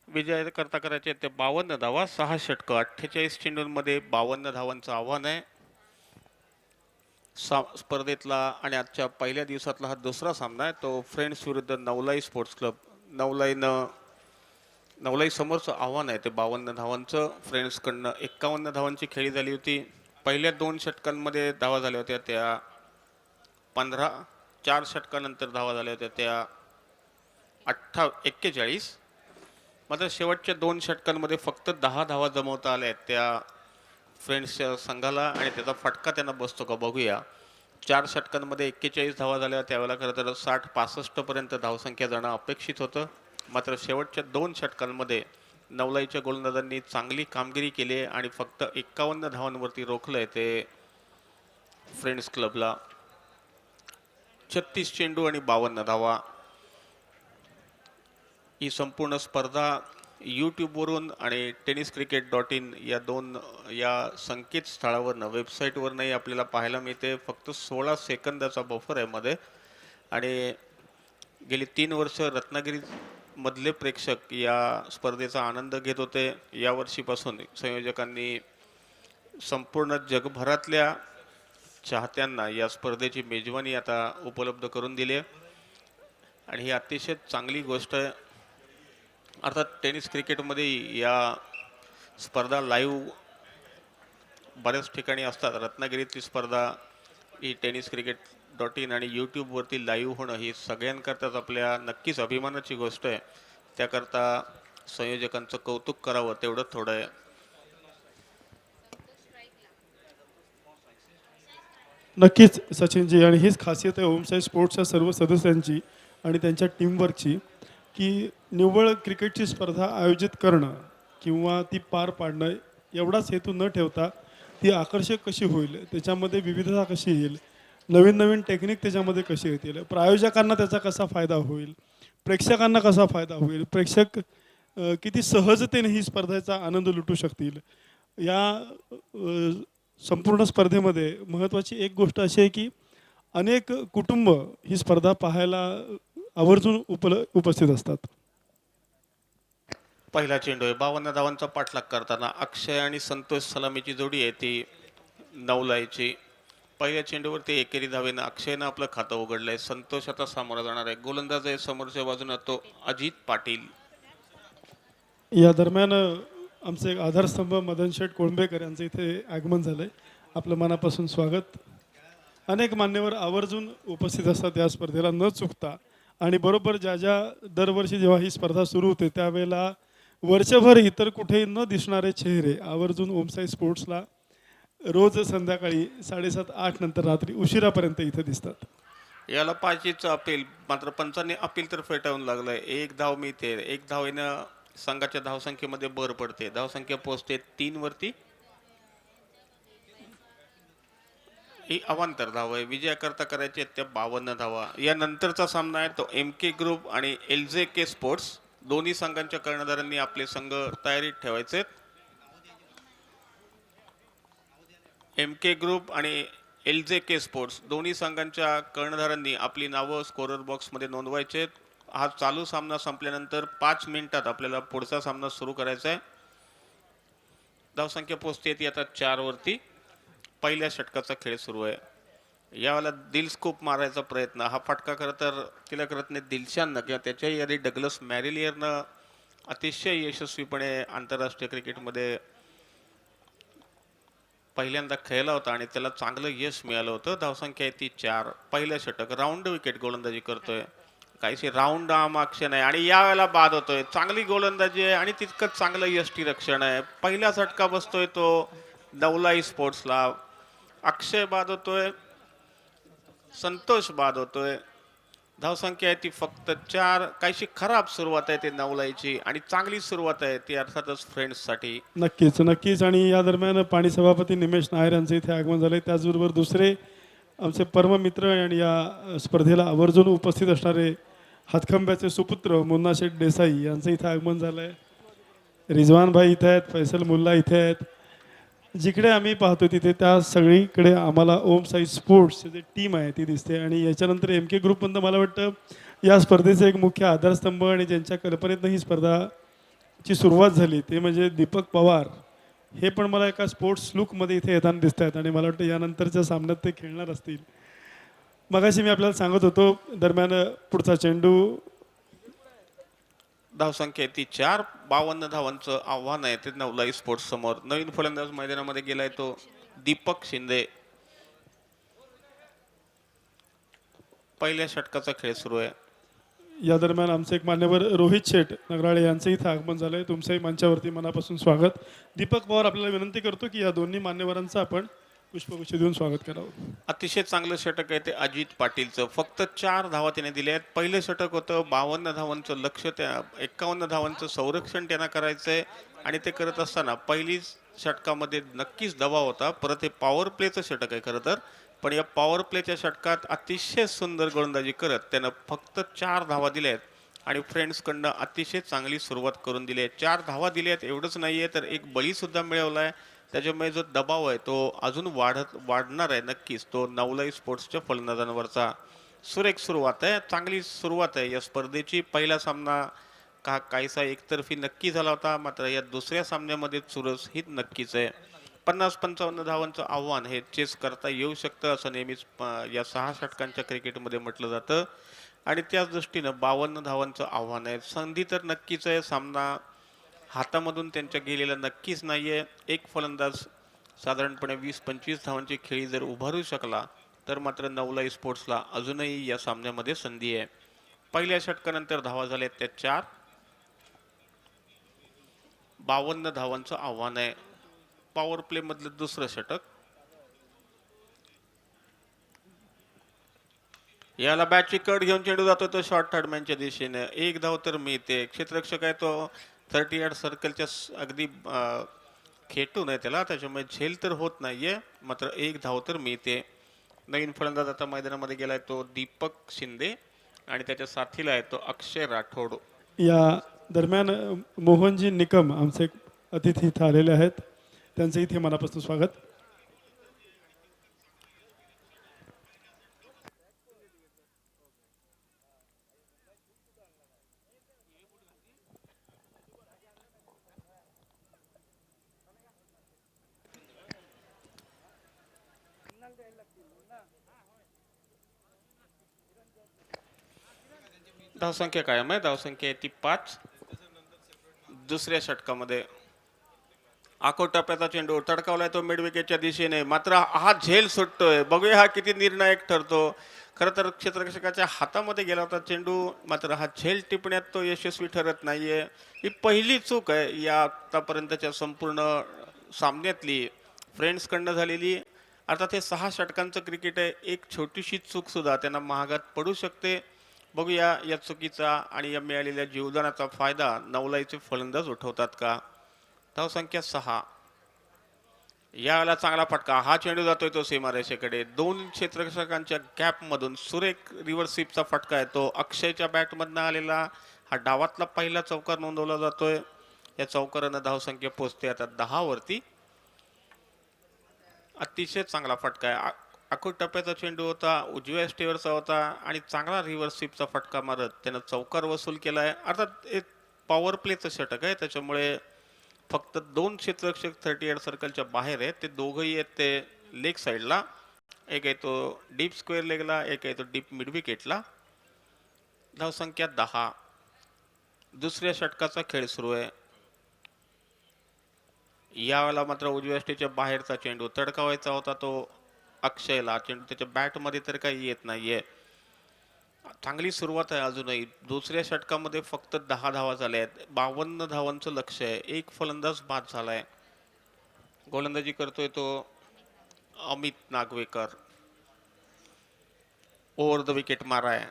विजय करता करायचे ते 52 धावा, 6 षटकं, 48 चेंडूंमध्ये 52 धावांचं आव्हान आहे. स्पर्धेतला आणि आजच्या पहिल्या दिवसातला हा दुसरा सामना आहे तो फ्रेंड्स विरुद्ध नवलाई स्पोर्ट्स क्लब. नवलाई समोरचं आव्हान आहे ते 52 धावांचं. फ्रेंड्सकडनं 51 धावांची खेळी झाली होती. पहिल्या 2 षटकांमध्ये धावा झाल्या होत्या त्या 15. 4 षटकानंतर धावा झाल्या होत्या त्या 41. मात्र शेवटच्या 2 षटकांमध्ये फक्त 10 धावा जमवता आल्या आहेत त्या फ्रेंड्सच्या संघाला आणि त्याचा फटका त्यांना बसतो का बघूया. 4 षटकांमध्ये 41 धावा झाल्या. त्यावेळेला खरं तर 60-65 पर्यंत धावसंख्या जाणं अपेक्षित होतं. मात्र शेवटच्या 2 षटकांमध्ये नवलाईच्या गोलंदाजांनी चांगली कामगिरी केली आहे आणि फक्त 51 धावांवरती रोखलंय ते फ्रेंड्स क्लबला. 36 चेंडू आणि 52 धावा. ही संपूर्ण स्पर्धा यूट्यूबवरून आणि tenniscricket.in या संकेतस्थळावरनं, वेबसाईटवरनंही आपल्याला पाहायला मिळते. फक्त 16 सेकंदाचा बफर आहे मध्ये आणि गेली 3 वर्ष रत्नागिरीमधले प्रेक्षक या स्पर्धेचा आनंद घेत होते. यावर्षीपासून संयोजकांनी संपूर्ण जगभरातल्या चाहत्यांना या स्पर्धेची मेजवानी आता उपलब्ध करून दिली आहे आणि ही अतिशय चांगली गोष्ट आहे. अर्थात टेनिस क्रिकेटमध्ये या स्पर्धा लाईव्ह बऱ्याच ठिकाणी असतात. रत्नागिरीतली स्पर्धा ही tenniscricket.in आणि यूट्यूबवरती लाईव्ह होणं ही सगळ्यांकरताच आपल्या नक्कीच अभिमानाची गोष्ट आहे. त्याकरता संयोजकांचं कौतुक करावं तेवढं थोडं आहे. नक्कीच सचिनजी, आणि हीच खासियत आहे ओमसाई स्पोर्ट्सच्या सर्व सदस्यांची आणि त्यांच्या टीमवर्कची, की निव्वळ क्रिकेटची स्पर्धा आयोजित करणं किंवा ती पार पाडणं एवढाच हेतू न ठेवता ती आकर्षक कशी होईल, त्याच्यामध्ये विविधता कशी येईल, नवीन नवीन टेक्निक त्याच्यामध्ये कशी येतील, प्रायोजकांना त्याचा कसा फायदा होईल, प्रेक्षकांना कसा फायदा होईल, प्रेक्षक किती सहजतेने ही स्पर्धेचा आनंद लुटू शकतील, या संपूर्ण स्पर्धेमध्ये महत्त्वाची एक गोष्ट अशी आहे की अनेक कुटुंब ही स्पर्धा पाहायला आवर्जून उपस्थित असतात. पहिला चेंडू आहे, 52 धावांचा पाठलाग करताना अक्षय आणि संतोष सलामीची जोडी आहे ती नवलाईची. पहिल्या चेंडूवरती एकेरी धावेनं अक्षयनं आपलं खातं उघडलंय. संतोष आता सामोरा जाणार आहे. गोलंदाज आहे समोरच्या बाजूने तो अजित पाटील. या दरम्यान आमचे एक आधारस्तंभ मदन शेठ कोळंबेकर यांचं इथे आगमन झालंय. आपलं मनापासून स्वागत. अनेक मान्यवर आवर्जून उपस्थित असतात या स्पर्धेला न चुकता, आणि बरोबर ज्या ज्या दरवर्षी जेव्हा ही स्पर्धा सुरू होते त्यावेळेला वर्षभर इतर कुठेही न दिसणारे चेहरे आवर्जून ओमसाई स्पोर्ट्सला रोज संध्याकाळी 7:30-8 नंतर रात्री उशिरापर्यंत इथे दिसतात. याला 5चं अपील, मात्र पंचांनी अपील तर फेटाळून लागलंय. एक धाव मिळते, एक धावेनं संघाच्या धावसंख्येमध्ये भर पडते. धावसंख्या पोहोचते 3 वरती. ही अवांतर धाव आहे. विजयाकरता करायचे आहेत त्या 52 धावा. या नंतरचा सामना आहे तो MK ग्रुप आणि LJK स्पोर्ट्स. दोन्ही संघांच्या कर्णधारांनी आपले संघ तयारीत ठेवायचे. MK ग्रुप आणि LJK स्पोर्ट्स दोन्ही संघांच्या कर्णधारांनी आपली नावं स्कोरर बॉक्समध्ये नोंदवायचे. हा चालू सामना संपल्यानंतर 5 मिनिटात आपल्याला पुढचा सामना सुरू करायचा आहे. धावसंख्या पोहोचते ती आता 4 वरती. पहिल्या षटकाचा खेळ सुरू आहे. यावेळेला दिल स्कूप मारायचा प्रयत्न, हा फटका खरं तर तिलकरत्ने दिलशाननं किंवा त्याच्याही आधी डगलस मॅरिलियरनं अतिशय यशस्वीपणे आंतरराष्ट्रीय क्रिकेटमध्ये पहिल्यांदा खेळला होता आणि त्याला चांगलं यश मिळालं होतं. धावसंख्या आहे ती 4. पहिलं षटक राऊंड विकेट गोलंदाजी करतोय. काहीशी राऊंड आर्म ॲक्शन आहे आणि यावेळेला बाद होतोय. चांगली गोलंदाजी आहे आणि तितकंच चांगलं यष्टीरक्षण आहे. पहिला झटका बसतोय तो नवलाई स्पोर्ट्सला. अक्षय बाद होतोय, संतोष बाद होतोय. धावसंख्या आहे ती फक्त 4. काहीशी खराब सुरुवात आहे ते नवलाईची आणि चांगली सुरुवात आहे ती अर्थातच फ्रेंड्ससाठी. नक्कीच नक्कीच. आणि या दरम्यान पाणी सभापती निमेश नायर यांचं इथे आगमन झालंय. त्याचबरोबर दुसरे आमचे परम मित्र आणि या स्पर्धेला आवर्जून उपस्थित असणारे हातखंब्याचे सुपुत्र मुन्ना शेठ देसाई यांचं इथे आगमन झालंय. रिजवान भाई इथे आहेत, फैसल मुल्ला इथे आहेत. जिकडे आम्ही पाहतो तिथे त्या सगळीकडे आम्हाला ओम साई स्पोर्ट्स जे टीम आहे ती दिसते. आणि याच्यानंतर MK ग्रुपमधनं मला वाटतं या स्पर्धेचे एक मुख्य आधारस्तंभ आणि ज्यांच्या कल्पनेतनं ही स्पर्धाची सुरुवात झाली ते म्हणजे दीपक पवार. हे पण मला एका स्पोर्ट्स लुकमध्ये इथे येताना दिसत आहेत आणि मला वाटतं यानंतरच्या सामन्यात ते खेळणार असतील. मगाशी मी आपल्याला सांगत होतो दरम्यान पुढचा चेंडू. धावसंख्या ती 4. 52 धावांचं आव्हान आहे ते नवलाई स्पोर्ट्स समोर. नवीन फलंदाज मैदानामध्ये गेलाय तो दीपक शिंदे. पहिल्या षटकाचा खेळ सुरू आहे. या दरम्यान आमचे एक मान्यवर रोहित शेठ नगराळे यांचं इथं आगमन झालंय. तुमचंही मंचावरती मनापासून स्वागत. दीपक पवार आपल्याला विनंती करतो की या दोन्ही मान्यवरांचं आपण पुष्पगुच्छ देऊन स्वागत करावं. अतिशय चांगलं षटक आहे ते अजित पाटीलचं. फक्त 4 धावा त्याने दिल्या आहेत. पहिलं षटक होतं 52 धावांचं लक्ष, त्या 51 धावांचं संरक्षण त्यांना करायचंय आणि ते करत असताना पहिलीच षटकामध्ये नक्कीच दबाव होता. परत हे पॉवर प्लेचं षटक आहे खरं तर, पण या पॉवर प्लेच्या षटकात अतिशय सुंदर गोलंदाजी करत त्यानं फक्त 4 धावा दिल्या आहेत आणि फ्रेंड्सकडनं अतिशय चांगली सुरुवात करून दिली आहे. 4 धावा दिल्या आहेत एवढंच नाही आहे तर एक बळीसुद्धा मिळवला आहे. त्याच्यामुळे जो दबाव आहे तो अजून वाढणार आहे नक्कीच तो नवलाई स्पोर्ट्सच्या फलंदाजांवरचा. सुरेख सुरुवात आहे, चांगली सुरुवात आहे या स्पर्धेची. पहिला सामना काहीसा एकतर्फी नक्की झाला होता, मात्र या दुसऱ्या सामन्यामध्ये चुरस ही नक्कीच आहे. 50-55 धावांचं आव्हान हे चेस करता येऊ शकतं असं नेहमीच या 6 षटकांच्या क्रिकेटमध्ये म्हटलं जातं आणि त्याच दृष्टीनं 52 धावांचं आव्हान आहे. संधी तर नक्कीच आहे. सामना हातामधून त्यांच्या गेलेला नक्कीच नाहीये. एक फलंदाज साधारणपणे 20-25 धावांची खेळी जर उभारू शकला तर मात्र नवलाई स्पोर्ट्सला अजूनही या सामन्यामध्ये संधी आहे. पहिल्या षटकानंतर धावा झाल्या त्या 4. 52 धावांचं आव्हान आहे. पॉवर प्ले मधलं दुसरं षटक. याला बॅटची कट घेऊन चेंडू जातो तो शॉर्ट थर्डमॅनच्या दिशेने. एक धाव तर मिळते. क्षेत्ररक्षक आहे तो 38 सर्कलच्या अगदी खेटून आहे त्याला, त्याच्यामुळे झेल तर होत नाहीये, मात्र एक धाव तर मिळते. नवीन फलंदाज आता मैदानामध्ये गेलाय तो दीपक शिंदे आणि त्याच्या साथीला आहे तो अक्षय राठोड. या दरम्यान मोहनजी निकम आमचे अतिथी इथं आलेले आहेत, त्यांचं इथे मनापासून स्वागत. धावसंख्या कायम आहे. धावसंख्या आहे ती 5. दुसऱ्या षटकामध्ये आखो टप्प्याचा चेंडू तडकावलाय तो मिड विकेटच्या दिशेने, मात्र हा झेल सुटतोय. बघूया हा किती निर्णायक ठरतो. खरं तर क्षेत्ररक्षकाच्या हातामध्ये गेला होता चेंडू, मात्र हा झेल टिपण्यात तो यशस्वी ठरत नाहीये. ही पहिली चूक आहे या आतापर्यंतच्या संपूर्ण सामन्यातली, फ्रेंड्सकडनं झालेली. अर्थात हे 6 षटकांचं क्रिकेट आहे. एक छोटीशी चूक सुद्धा त्यांना महागात पडू शकते. बघूया या चुकीचा आणि या मिळालेल्या जीवदानाचा फायदा नवलाईचे फलंदाज उठवतात का. धावसंख्या 6. याला चांगला फटका, हा चेंडू जातोय तो सीमारेषेकडे. 2 क्षेत्ररक्षकांच्या गॅप मधून सुरेख रिव्हर्स स्वीपचा फटका आहे तो अक्षयच्या बॅटमधनं आलेला. हा डावातला पहिला चौकार नोंदवला जातोय. या चौकारानं धावसंख्या पोहोचते आता 10 वरती. अतिशय चांगला फटका आहे. आखो टप्प्याचा चेंडू होता, उजव्या स्टेवरचा होता आणि चांगला रिव्हर्स स्वीपचा फटका मारत त्यानं चौकार वसूल केलाय. अर्थात एक पॉवर प्लेचं षटक आहे, त्याच्यामुळे फक्त 2 क्षेत्ररक्षक 38 सर्कलच्या बाहेर आहेत. ते दोघंही आहेत ते लेग साईडला. एक आहे तो डीप स्क्वेअर लेगला, एक आहे तो डीप मिड विकेटला. धावसंख्या 10. दुसऱ्या षटकाचा खेळ सुरू आहे. यावेळेला मात्र उजव्या स्टेच्या बाहेरचा चेंडू तडकावायचा होता तो अक्षयला. चेंडू त्याच्या बॅटमध्ये तर काही येत नाहीये. चांगली सुरुवात आहे अजूनही. दुसऱ्या षटकामध्ये फक्त 10 धावा झाल्या आहेत. 52 धावांचं लक्ष आहे. एक फलंदाज बाद झालाय. गोलंदाजी करतोय तो Amit Nagvekar. Over the wicket माराय.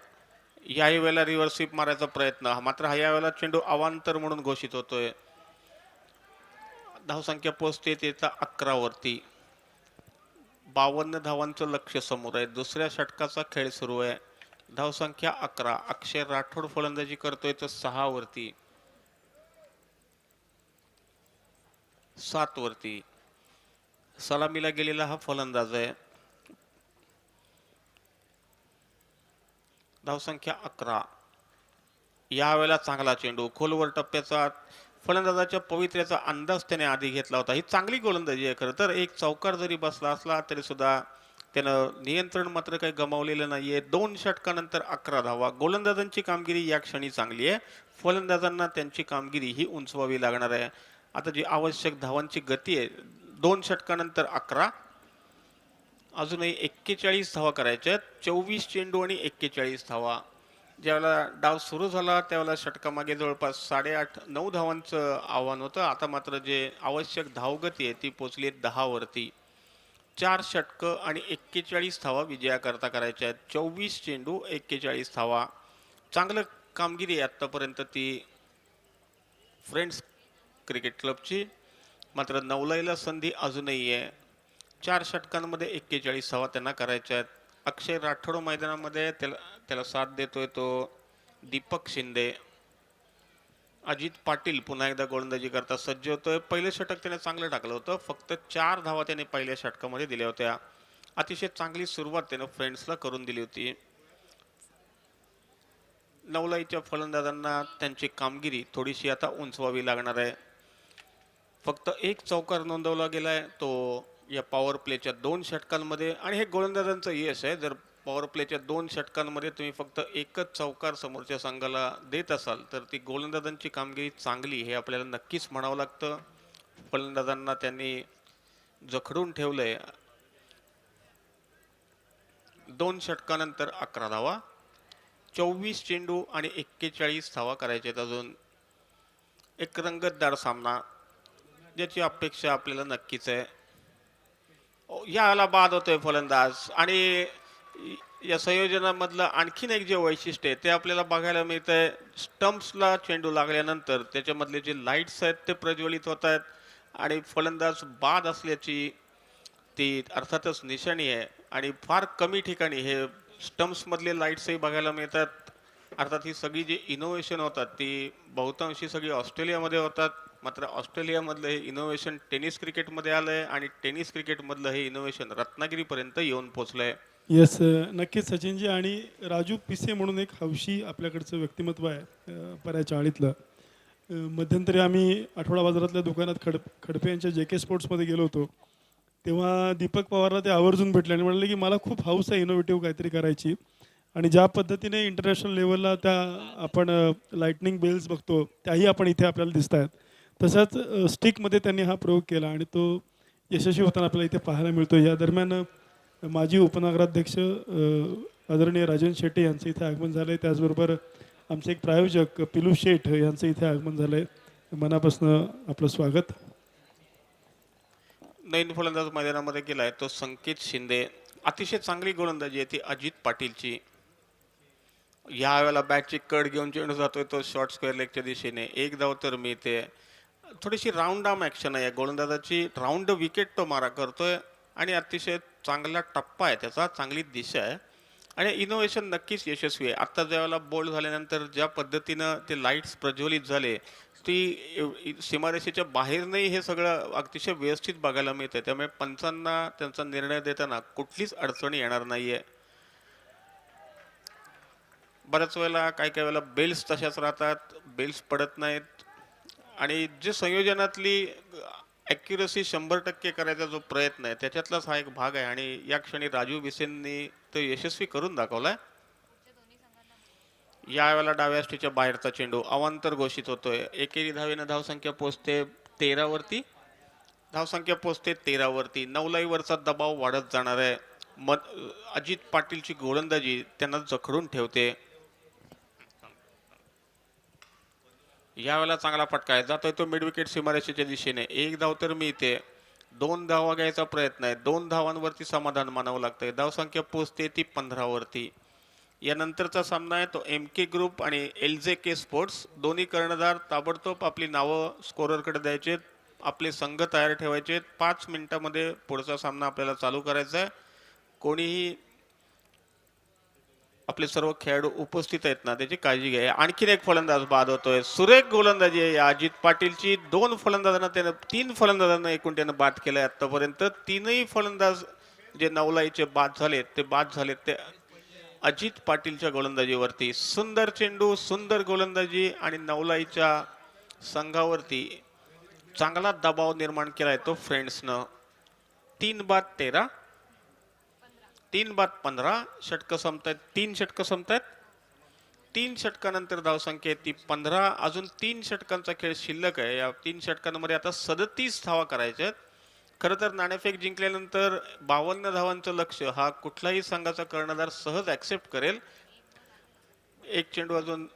याही वेळेला रिव्हर्स स्वीप मारायचा प्रयत्न, मात्र ह्या वेळेला चेंडू अवांतर म्हणून घोषित होतोय. धावसंख्या पोहोचते त्याचा 11 वरती. 52 धावांचं लक्ष समोर आहे. दुसऱ्या षटकाचा खेळ सुरू आहे. धावसंख्या 11. अक्षय राठोड फलंदाजी करतोय तो 6 वरती. 7 वरती. सलामीला गेलेला हा फलंदाज आहे. धावसंख्या 11. यावेळेला चांगला चेंडू खोलवर टप्प्याचा. फलंदाजाच्या पवित्र्याचा अंदाज त्याने आधी घेतला होता. ही चांगली गोलंदाजी आहे खरं तर. एक चौकार जरी बसला असला तरी सुद्धा त्यानं नियंत्रण मात्र काही गमावलेलं नाहीये. 2 षटकानंतर 11 धावा. गोलंदाजांची कामगिरी या क्षणी चांगली आहे. फलंदाजांना त्यांची कामगिरी ही उंचवावी लागणार आहे. आता जी आवश्यक धावांची गती आहे, 2 षटकानंतर 11, अजूनही 41 धावा करायच्या आहेत. 24 चेंडू आणि 41 धावा. ज्यावेळेला डाव सुरू झाला त्यावेळेला षटकामागे जवळपास 8.5-9 धावांचं आव्हान होतं. आता मात्र जे आवश्यक धावगती आहे ती पोचली 10 वरती. 4 षटकं आणि 41 धावा विजयाकरता करायच्या आहेत. 24 चेंडू 41 धावा. चांगलं कामगिरी आहे आत्तापर्यंत ती फ्रेंड्स क्रिकेट क्लबची. मात्र नवलाईला संधी अजूनही आहे. 4 षटकांमध्ये 41 धावा त्यांना करायच्या आहेत. अक्षय राठोड मैदानामध्ये त्याला साथ देतोय तो दीपक शिंदे. अजित पाटील पुन्हा एकदा गोलंदाजी करता सज्ज होतोय. पहिलं षटक त्याने चांगलं टाकलं होतं. फक्त 4 धावा त्याने पहिल्या षटकामध्ये दिल्या होत्या. अतिशय चांगली सुरुवात त्यानं फ्रेंड्सला करून दिली होती. नवलाईच्या फलंदाजांना त्यांची कामगिरी थोडीशी आता उंचवावी लागणार आहे. फक्त एक चौकार नोंदवला गेलाय तो या पॉवर प्लेच्या 2 षटकांमध्ये, आणि हे गोलंदाजांचं यश आहे. जर पॉवर प्लेच्या 2 षटकांमध्ये तुम्ही फक्त एकच चौकार समोरच्या संघाला देत असाल तर ती गोलंदाजांची कामगिरी चांगली हे आपल्याला नक्कीच म्हणावं लागतं. फलंदाजांना त्यांनी जखडून ठेवलंय. 2 षटकानंतर 11 धावा. 24 चेंडू आणि 41 धावा करायचे आहेत अजून. एक रंगतदार सामना ज्याची अपेक्षा आपल्याला नक्कीच आहे. याला बाद होतोय फलंदाज आणि या संयोजनामधलं आणखीन एक जे वैशिष्ट्य आहे ते आपल्याला बघायला मिळतंय. स्टंप्सला चेंडू लागल्यानंतर त्याच्यामधले जे लाईट्स आहेत ते प्रज्वलित होत आहेत आणि फलंदाज बाद असल्याची ती अर्थातच निशाणी आहे आणि फार कमी ठिकाणी हे स्टंप्समधले लाईट्सही बघायला मिळतात. अर्थात ही सगळी जी इनोव्हेशन होतात ती बहुतांशी सगळी ऑस्ट्रेलियामध्ये होतात. मात्र ऑस्ट्रेलियामधलं हे इनोव्हेशन टेनिस क्रिकेटमध्ये आलंय आणि टेनिस क्रिकेटमधलं हे इनोव्हेशन रत्नागिरीपर्यंत येऊन पोहोचलंय. येस, नक्कीच सचिनजी. आणि राजू पिसे म्हणून एक हौशी आपल्याकडचं व्यक्तिमत्व आहे बऱ्याच चाळीतलं. मध्यंतरी आम्ही आठवडा बाजारातल्या दुकानात खडपे यांच्या जे के स्पोर्ट्समध्ये गेलो होतो, तेव्हा दीपक पवारला ते आवर्जून भेटले आणि म्हणाले की मला खूप हौस आहे इनोव्हेटिव्ह काहीतरी करायची. आणि ज्या पद्धतीने इंटरनॅशनल लेवलला त्या आपण लाईटनिंग बेल्स बघतो त्याही आपण इथे आपल्याला दिसत आहेत. तसाच स्टिकमध्ये त्यांनी हा प्रयोग केला आणि तो यशस्वी होताना आपल्याला इथे पाहायला मिळतो. या दरम्यान माजी उपनगराध्यक्ष आदरणीय राजन शेट्टे यांचं इथे आगमन झालं आहे. त्याचबरोबर आमचे एक प्रायोजक पिलू शेठ यांचं इथे आगमन झालं आहे. मनापासून आपलं स्वागत. नवीन फलंदाज मैदानामध्ये गेलाय तो संकेत शिंदे. अतिशय चांगली गोलंदाजी आहे ती अजित पाटीलची. या वेळेला बॅटची कड घेऊन चेंडू जातोय तो शॉर्ट स्क्वेअर लेगच्या दिशेने. एक धाव तर मिळते. थोडीशी राऊंड आर्म ॲक्शन आहे गोलंदाजाची. राऊंड विकेट तो मारा करतोय आणि अतिशय चांगला टप्पा आहे त्याचा, चांगली दिशा आहे आणि इनोव्हेशन नक्कीच यशस्वी आहे. आत्ता ज्यावेळेला बोल्ड झाल्यानंतर ज्या पद्धतीनं ते लाईट्स प्रज्वलित झाले ती सीमारेषेच्या बाहेरनंही हे सगळं अतिशय व्यवस्थित बघायला मिळतं. त्यामुळे पंचांना त्यांचा निर्णय देताना कुठलीच अडचण येणार नाहीये. बऱ्याच वेळेला काही वेळेला बेल्स तशाच राहतात, बेल्स पडत नाहीत आणि जे संयोजनातली ॲक्युरसी 100% करायचा जो प्रयत्न आहे त्याच्यातलाच हा एक भाग आहे आणि या क्षणी राजू बिसेंनी तो यशस्वी करून दाखवलाय. यावेळेला डाव्या यष्टीच्या बाहेरचा चेंडू अवांतर घोषित होतोय. एकेरी धावेनं धावसंख्या पोहोचते 13 वरती. धावसंख्या पोहोचते 13 वरती. 9 लाईवरचा दबाव वाढत जाणार आहे. अजित पाटीलची गोलंदाजी त्यांना जखडून ठेवते. यावेळेला चांगला फटका आहे, जातोय तो मिड विकेट सीमारेषेच्या दिशेने. एक धाव तर मिळते. 2 धावा घ्यायचा प्रयत्न आहे. 2 धावांवरती समाधान मानावं लागतंय. धावसंख्या पोहोचते ती 15 वरती. यानंतरचा सामना आहे तो MK ग्रुप आणि LJK स्पोर्ट्स. दोन्ही कर्णधार ताबडतोब आपली नावं स्कोररकडे द्यायचे, आपले संघ तयार ठेवायचे. 5 मिनिटांमध्ये पुढचा सामना आपल्याला चालू करायचा आहे. कोणीही आपले सर्व खेळाडू उपस्थित आहेत ना त्याची काळजी घ्या. आणखीन एक फलंदाज बाद होतोय. सुरेख गोलंदाजी आहे या अजित पाटीलची. 3 फलंदाजांना एकूण त्यानं बाद केलंय आतापर्यंत. 3ही फलंदाज जे नवलाईचे बाद झालेत ते अजित पाटीलच्या गोलंदाजीवरती. सुंदर चेंडू, सुंदर गोलंदाजी आणि नवलाईच्या संघावरती चांगला दबाव निर्माण केलाय तो फ्रेंड्सनं. 3 बाद 13, 3 बाद 15. षटकं संपतायत. 3 षटकं संपतायत. 3 षटकानंतर धावसंख्या ती 15. अजून 3 षटकांचा खेळ शिल्लक आहे. या 3 षटकांमध्ये आता 37 धावा करायच्या आहेत. खरं तर नाणेफेक जिंकल्यानंतर 52 धावांचं लक्ष्य हा कुठलाही संघाचा कर्णधार सहज ऍक्सेप्ट करेल. एक चेंडू अजून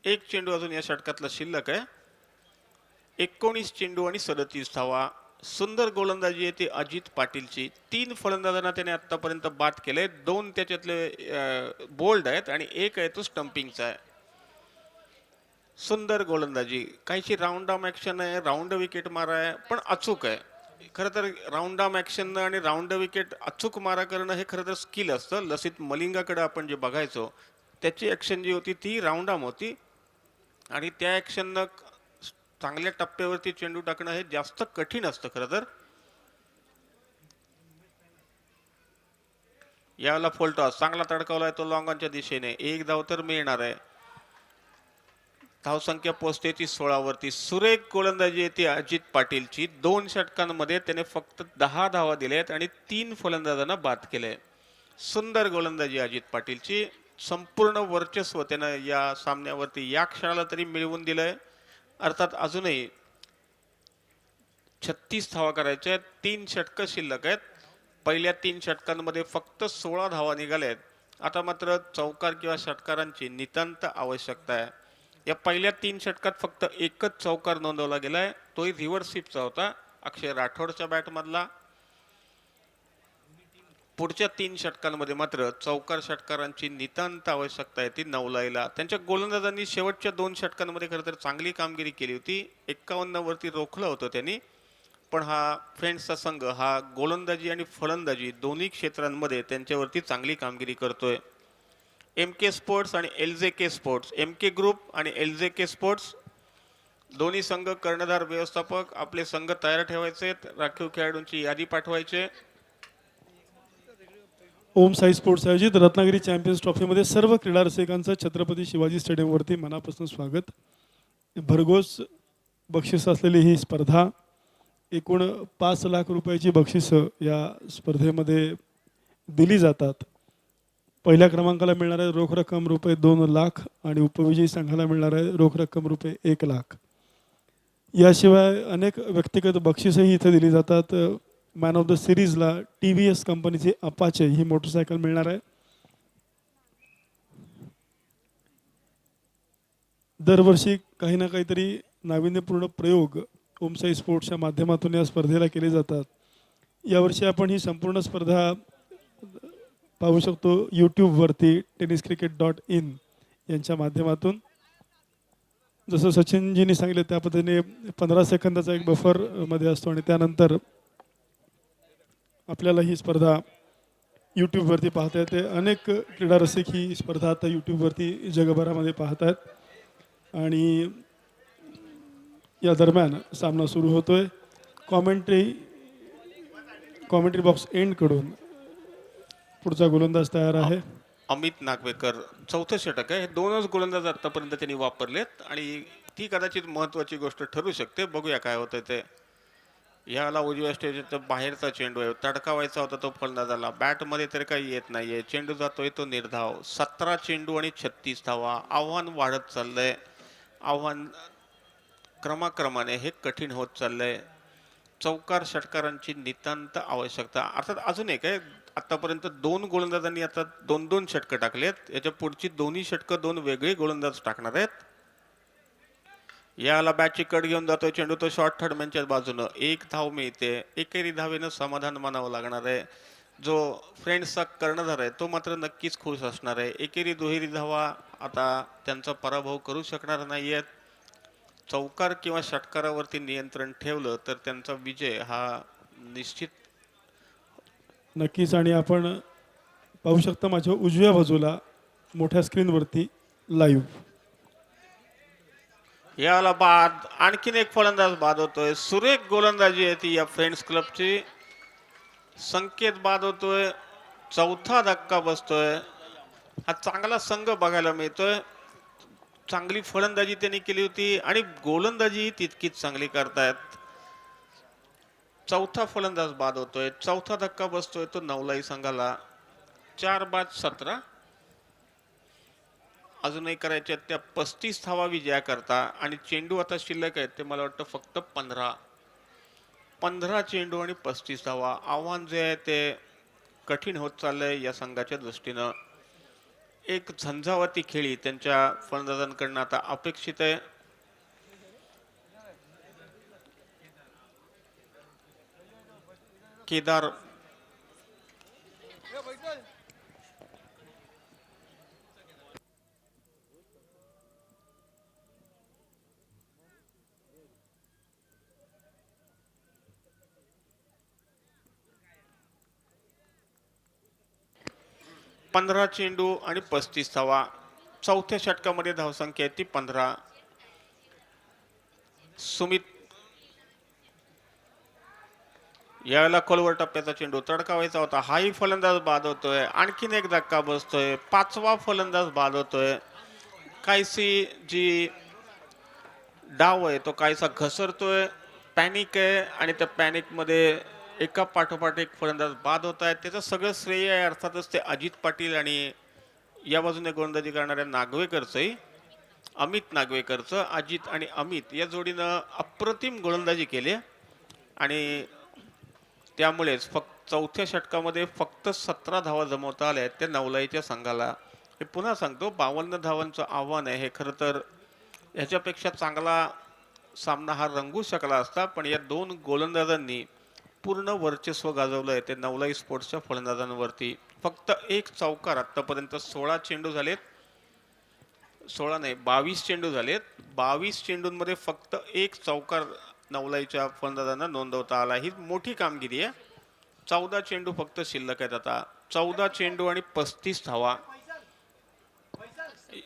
एक चेंडू अजून या षटकातला शिल्लक आहे. 19 चेंडू आणि 37 धावा. सुंदर गोलंदाजी आहे ती अजित पाटीलची. 3 फलंदाजांना त्याने आतापर्यंत बाद केले. 2 त्याच्यातले बोल्ड आहेत आणि एक आहे तो स्टंपिंगचा आहे. सुंदर गोलंदाजी. काहीशी राऊंड आर्म ॲक्शन आहे, राऊंड विकेट मारा आहे, पण अचूक आहे. खरं तर राऊंड आर्म ॲक्शन आणि राऊंड विकेट अचूक मारा करणं हे खरं तर स्किल असतं. लसित मलिंगाकडे आपण जे बघायचो त्याची ॲक्शन जी होती ती राऊंड आर्म होती आणि त्या ॲक्शननं चांगल्या टप्प्यावरती चेंडू टाकणं हे जास्त कठीण असतं खरं तर. यावेळेला फुलटॉस चांगला तडकावलाय तो लॉंग ऑनच्या दिशेने. एक धाव तर मिळणार आहे. धावसंख्या पोहोचते ती 16 वरती. सुरेख गोलंदाजी आहे ती अजित पाटीलची. 2 षटकांमध्ये त्याने फक्त 10 धावा दिल्यात आणि 3 फलंदाजांना बाद केले. सुंदर गोलंदाजी अजित पाटीलची. संपूर्ण वर्चस्व त्यानं या सामन्यावरती या क्षणाला तरी मिळवून दिलंय. अर्थात अजूनही 36 धावा करायच्या आहेत. 3 षटकं शिल्लक आहेत. पहिल्या 3 षटकांमध्ये फक्त 16 धावा निघाल्या आहेत. आता मात्र चौकार किंवा षटकारांची नितांत आवश्यकता आहे. या पहिल्या 3 षटकात फक्त एकच चौकार नोंदवला गेलाय, तोही रिव्हर्स स्वीपचा होता, अक्षय राठोडच्या बॅटमधला. पुढच्या 3 षटकांमध्ये मात्र चौकार षटकारांची नितांत आवश्यकता आहे ती नवलाईला. त्यांच्या गोलंदाजांनी शेवटच्या 2 षटकांमध्ये खरं तर चांगली कामगिरी केली होती. 51 वरती रोखलं होतं त्यांनी. पण हा फ्रेंड्सचा संघ हा गोलंदाजी आणि फलंदाजी दोन्ही क्षेत्रांमध्ये त्यांच्यावरती चांगली कामगिरी करतोय. MK स्पोर्ट्स आणि LJK स्पोर्ट्स, MK ग्रुप आणि LJK स्पोर्ट्स दोन्ही संघ कर्णधार व्यवस्थापक आपले संघ तयार ठेवायचे, राखीव खेळाडूंची यादी पाठवायचे. ओम साई स्पोर्ट्स आयोजित रत्नागिरी चॅम्पियन्स ट्रॉफीमध्ये सर्व क्रीडा रसिकांचं छत्रपती शिवाजी स्टेडियमवरती मनापासून स्वागत. भरघोस बक्षीस असलेली ही स्पर्धा, एकूण 5 लाख रुपयाची बक्षिसं या स्पर्धेमध्ये दिली जातात. पहिल्या क्रमांकाला मिळणारे रोख रक्कम रुपये 2 लाख आणि उपविजयी संघाला मिळणारे रोख रक्कम रुपये 1 लाख. याशिवाय अनेक व्यक्तिगत बक्षीसही इथे दिली जातात. मॅन ऑफ द सिरीजला TVS कंपनीची अपाचे ही मोटरसायकल मिळणार आहे. दरवर्षी काही ना काहीतरी नाविन्यपूर्ण प्रयोग ओमसाई स्पोर्ट्सच्या माध्यमातून या स्पर्धेला केले जातात. यावर्षी आपण ही संपूर्ण स्पर्धा पाहू शकतो यूट्यूबवरती tenniscricket.in यांच्या माध्यमातून. जसं सचिनजींनी सांगितलं त्या पद्धतीने 15 सेकंदाचा एक बफर मध्ये असतो आणि त्यानंतर आपल्याला ही स्पर्धा यूट्यूबवरती पाहता येते. अनेक क्रीडा रसिक ही स्पर्धा आता यूट्यूबवरती जगभरामध्ये पाहत आहेत आणि या दरम्यान सामना सुरू होतोय. कॉमेंट्री बॉक्स एंडकडून पुढचा गोलंदाज तयार आहे. अमित नागवेकर चौथं षटक आहे. हे 2च गोलंदाज आतापर्यंत त्यांनी वापरलेत आणि ती कदाचित महत्वाची गोष्ट ठरू शकते. बघूया काय होतं ते. याला उजव्या स्टेजच्या बाहेरचा चेंडू आहे, तडकावायचा होता तो फलंदाजाला, बॅटमध्ये तर काही येत नाहीये, चेंडू जातोय तो निर्धाव. 17 चेंडू आणि 36 धावा. आव्हान वाढत चाललंय. आव्हान क्रमाक्रमाने हे कठीण होत चाललंय. चौकार षटकारांची नितांत आवश्यकता. अर्थात अजून एक आहे, आतापर्यंत 2 गोलंदाजांनी आता 2-2 षटकं टाकलेत. याच्या पुढची दोन्ही षटकं 2 वेगळे गोलंदाज टाकणार आहेत. याला बॅटची कट घेऊन जातोय चेंडू, तो शॉर्ट थर्डमॅनच्या बाजूनं. 1 धाव मिळते. एकेरी धावेनं समाधान मानावं लागणार आहे. जो फ्रेंड्सचा कर्णधार आहे तो मात्र नक्कीच खुश असणार आहे. एकेरी दुहेरी धावा आता त्यांचा पराभव करू शकणार नाहीयेत. चौकार किंवा षटकारावरती नियंत्रण ठेवलं तर त्यांचा विजय हा निश्चित. नक्कीच. आणि आपण पाहू शकता माझ्या उजव्या बाजूला मोठ्या स्क्रीनवरती लाईव्ह. याला बाद. आणखीन एक फलंदाज बाद होतोय. सुरेख गोलंदाजी आहे ती या फ्रेंड्स क्लबची. संकेत बाद होतोय. चौथा धक्का बसतोय. हा चांगला संघ बघायला मिळतोय. चांगली फलंदाजी त्यांनी केली होती आणि गोलंदाजी तितकीच चांगली करतायत. चौथा फलंदाज बाद होतोय. चौथा धक्का बसतोय तो नवलाई संघाला. 4 बाद 17. अजूनही करायच्या त्या 35 धावा विजयाकरता आणि चेंडू आता शिल्लक आहेत ते मला वाटतं फक्त 15 चेंडू आणि 35 धावा. आव्हान जे आहे ते कठीण होत चाललंय या संघाच्या दृष्टीनं. एक झंझावाती खेळी त्यांच्या फलंदाजांकडनं आता अपेक्षित आहे. केदार पंधरा चेंडू आणि 35 धावा. चौथ्या षटकामध्ये धावसंख्या आहे ती 15. सुमित यावेळेला खोलवर टप्प्याचा चेंडू तडकावायचा होता. हाही फलंदाज बाद होतोय. आणखीन एक धक्का बसतोय. 5वा फलंदाज बाद होतोय. काहीशी जी डाव आहे तो काहीसा घसरतोय. पॅनिक आहे आणि त्या पॅनिकमध्ये एका पाठोपाठ एक फलंदाज बाद होत आहेत. त्याचं सगळं श्रेय आहे अर्थातच ते अजित पाटील आणि या बाजूने गोलंदाजी करणाऱ्या नागवेकरचंही, अमित नागवेकरचं. अजित आणि अमित या जोडीनं अप्रतिम गोलंदाजी केली आणि त्यामुळेच फक्त चौथ्या षटकामध्ये फक्त 17 धावा जमवता आल्या आहेत त्या नवलाईच्या संघाला. हे पुन्हा सांगतो 52 धावांचं आव्हान आहे. हे खरं तर ह्याच्यापेक्षा चांगला सामना हा रंगू शकला असता, पण या 2 गोलंदाजांनी पूर्ण वर्चस्व गाजवलंय ते नवलाई स्पोर्ट्सच्या फलंदाजांवरती. फक्त एक चौकार आतापर्यंत 16 चेंडू झालेत, 16 नाही 22 चेंडू झालेत. 22 चेंडूंमध्ये फक्त एक चौकार नवलाईच्या फलंदाजांना नोंदवता आला. ही मोठी कामगिरी आहे. 14 चेंडू फक्त शिल्लक आहेत आता. 14 चेंडू आणि 35 धावा.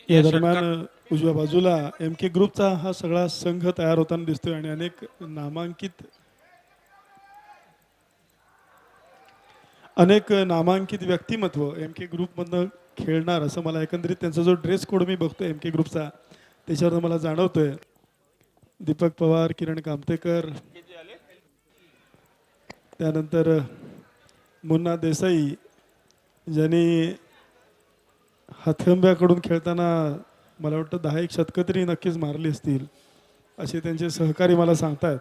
या या दरम्यान उजव्या बाजूला एम के ग्रुपचा हा सगळा संघ तयार होताना दिसतोय आणि अनेक नामांकित व्यक्तिमत्व एम के ग्रुपमधनं खेळणार असं मला एकंदरीत त्यांचा जो ड्रेस कोड मी बघतोय एम के ग्रुपचा त्याच्यावर मला जाणवतोय. दीपक पवार, किरण कामतेकर, त्यानंतर मुन्ना देसाई ज्यांनी हातखंब्याकडून खेळताना मला वाटतं 10-1 शतकं तरी नक्कीच मारली असतील असे त्यांचे सहकारी मला सांगतायत.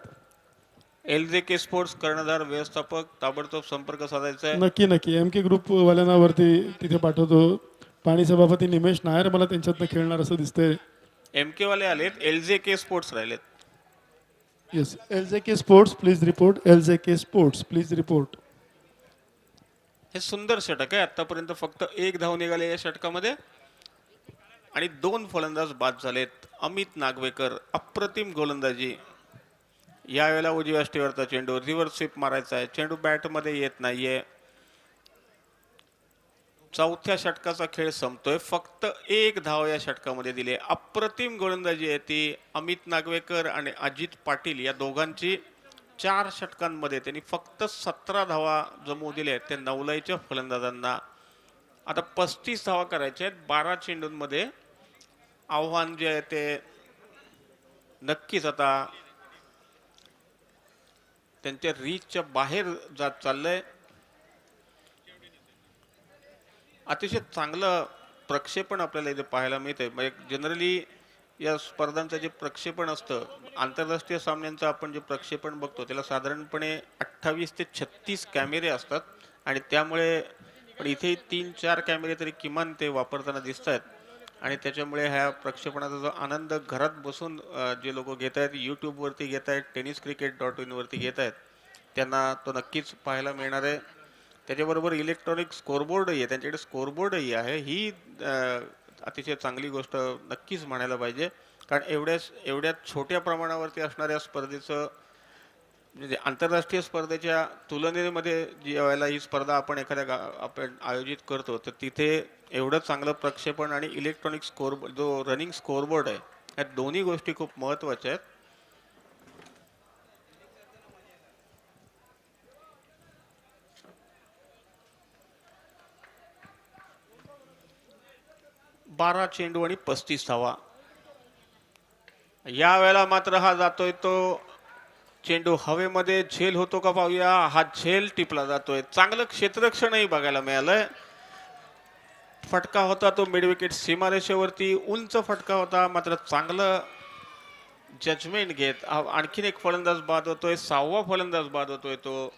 LJK स्पोर्ट्स कर्णधार व्यवस्थापक ताबडतोब संपर्क साधायचा आहे. नक्की नक्की एम के ग्रुपवाल्यांना वरती तिथे पाठवतो. पाणी सभापती निमेश नायर मला त्यांच्यातनं खेळणार असं दिसतंय. MK वाले आलेत, LJK स्पोर्ट्स राहिलेत. Yes, LJK sports please report. LJK sports please report. हे सुंदर षटक आहे. आतापर्यंत फक्त एक धाव निघाले या षटकामध्ये आणि 2 फलंदाज बाद झालेत. अमित नागवेकर अप्रतिम गोलंदाजी. यावेळेला उजव्या स्टेवरचा चेंडू रिव्हर्स स्वीप मारायचा आहे. चेंडू बॅटमध्ये येत नाहीये. चौथ्या षटकाचा खेळ संपतोय. फक्त एक धाव या षटकामध्ये दिली. अप्रतिम गोलंदाजी आहे ती अमित नागवेकर आणि अजित पाटील या दोघांची. 4 षटकांमध्ये त्यांनी फक्त 17 धावा जमवू दिल्या ते नवलाईच्या फलंदाजांना. आता 35 धावा करायच्या आहेत 12 चेंडूंमध्ये. आव्हान जे आहे ते नक्कीच आता त्यांच्या रीचच्या बाहेर जात चाललंय. अतिशय चांगलं प्रक्षेपण आपल्याला इथे पाहायला मिळतंय. म्हणजे जनरली या स्पर्धांचं जे प्रक्षेपण असतं आंतरराष्ट्रीय सामन्यांचं आपण जे प्रक्षेपण बघतो त्याला साधारणपणे 28 ते 36 कॅमेरे असतात आणि त्यामुळे पण इथे 3-4 कॅमेरे तरी किमान ते वापरताना दिसत आहेत आणि त्याच्यामुळे ह्या प्रक्षेपणाचा जो आनंद घरात बसून जे लोक घेत आहेत, यूट्यूबवरती घेत आहेत, tenniscricket.in वरती घेत आहेत, त्यांना तो नक्कीच पाहायला मिळणार आहे. त्याच्याबरोबर इलेक्ट्रॉनिक स्कोरबोर्डही आहे, त्यांच्याकडे स्कोरबोर्डही आहे. ही अतिशय चांगली गोष्ट नक्कीच म्हणायला पाहिजे, कारण एवढ्या छोट्या प्रमाणावरती असणाऱ्या स्पर्धेचं म्हणजे आंतरराष्ट्रीय स्पर्धेच्या तुलनेमध्ये जी वेळेला ही स्पर्धा आपण आपण आयोजित करतो तर तिथे एवढं चांगलं प्रक्षेपण आणि इलेक्ट्रॉनिक जो रनिंग स्कोरबोर्ड आहे या दोन्ही गोष्टी खूप महत्त्वाच्या आहेत. बारा चेंडू आणि 35 धावा. या वेळेला मात्र हा जातोय तो चेंडू हवेमध्ये झेल होतो का पाहूया. हा झेल टिपला जातोय. चांगलं क्षेत्ररक्षणही बघायला मिळालंय. फटका होता तो मिडविकेट सीमारेषेवरती उंच फटका होता, मात्र चांगलं जजमेंट घेत आणखीन एक फलंदाज बाद होतोय. 6वा फलंदाज बाद होतोय तो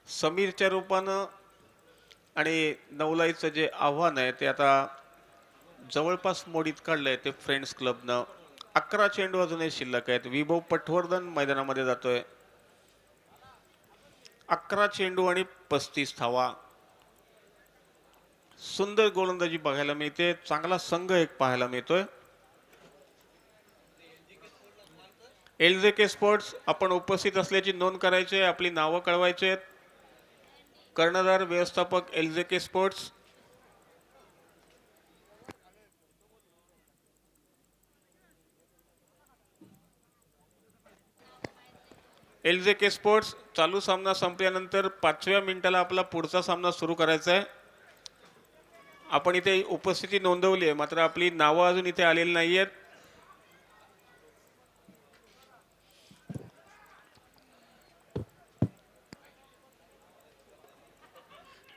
समीरच्या रूपानं. आणि नवलाईचं जे आव्हान आहे ते आता जवळपास मोडीत काढलंय ते फ्रेंड्स क्लबनं. 11 चेंडू अजूनही शिल्लक आहेत. विभव पटवर्धन मैदानामध्ये जातोय. 11 चेंडू आणि 35 धावा. सुंदर गोलंदाजी बघायला मिळते. चांगला संघ एक पाहायला मिळतोय. LJK स्पोर्ट्स आपण उपस्थित असल्याची नोंद करायची, आपली नावं कळवायची आहेत. कर्णधार व्यवस्थापक LJK स्पोर्ट्स, LJK स्पोर्ट्स चालू सामना संपल्यानंतर 5व्या मिनिटाला आपला पुढचा सामना सुरू करायचा आहे. आपण इथे उपस्थिती नोंदवली आहे, मात्र आपली नावं अजून इथे आलेली नाही आहेत.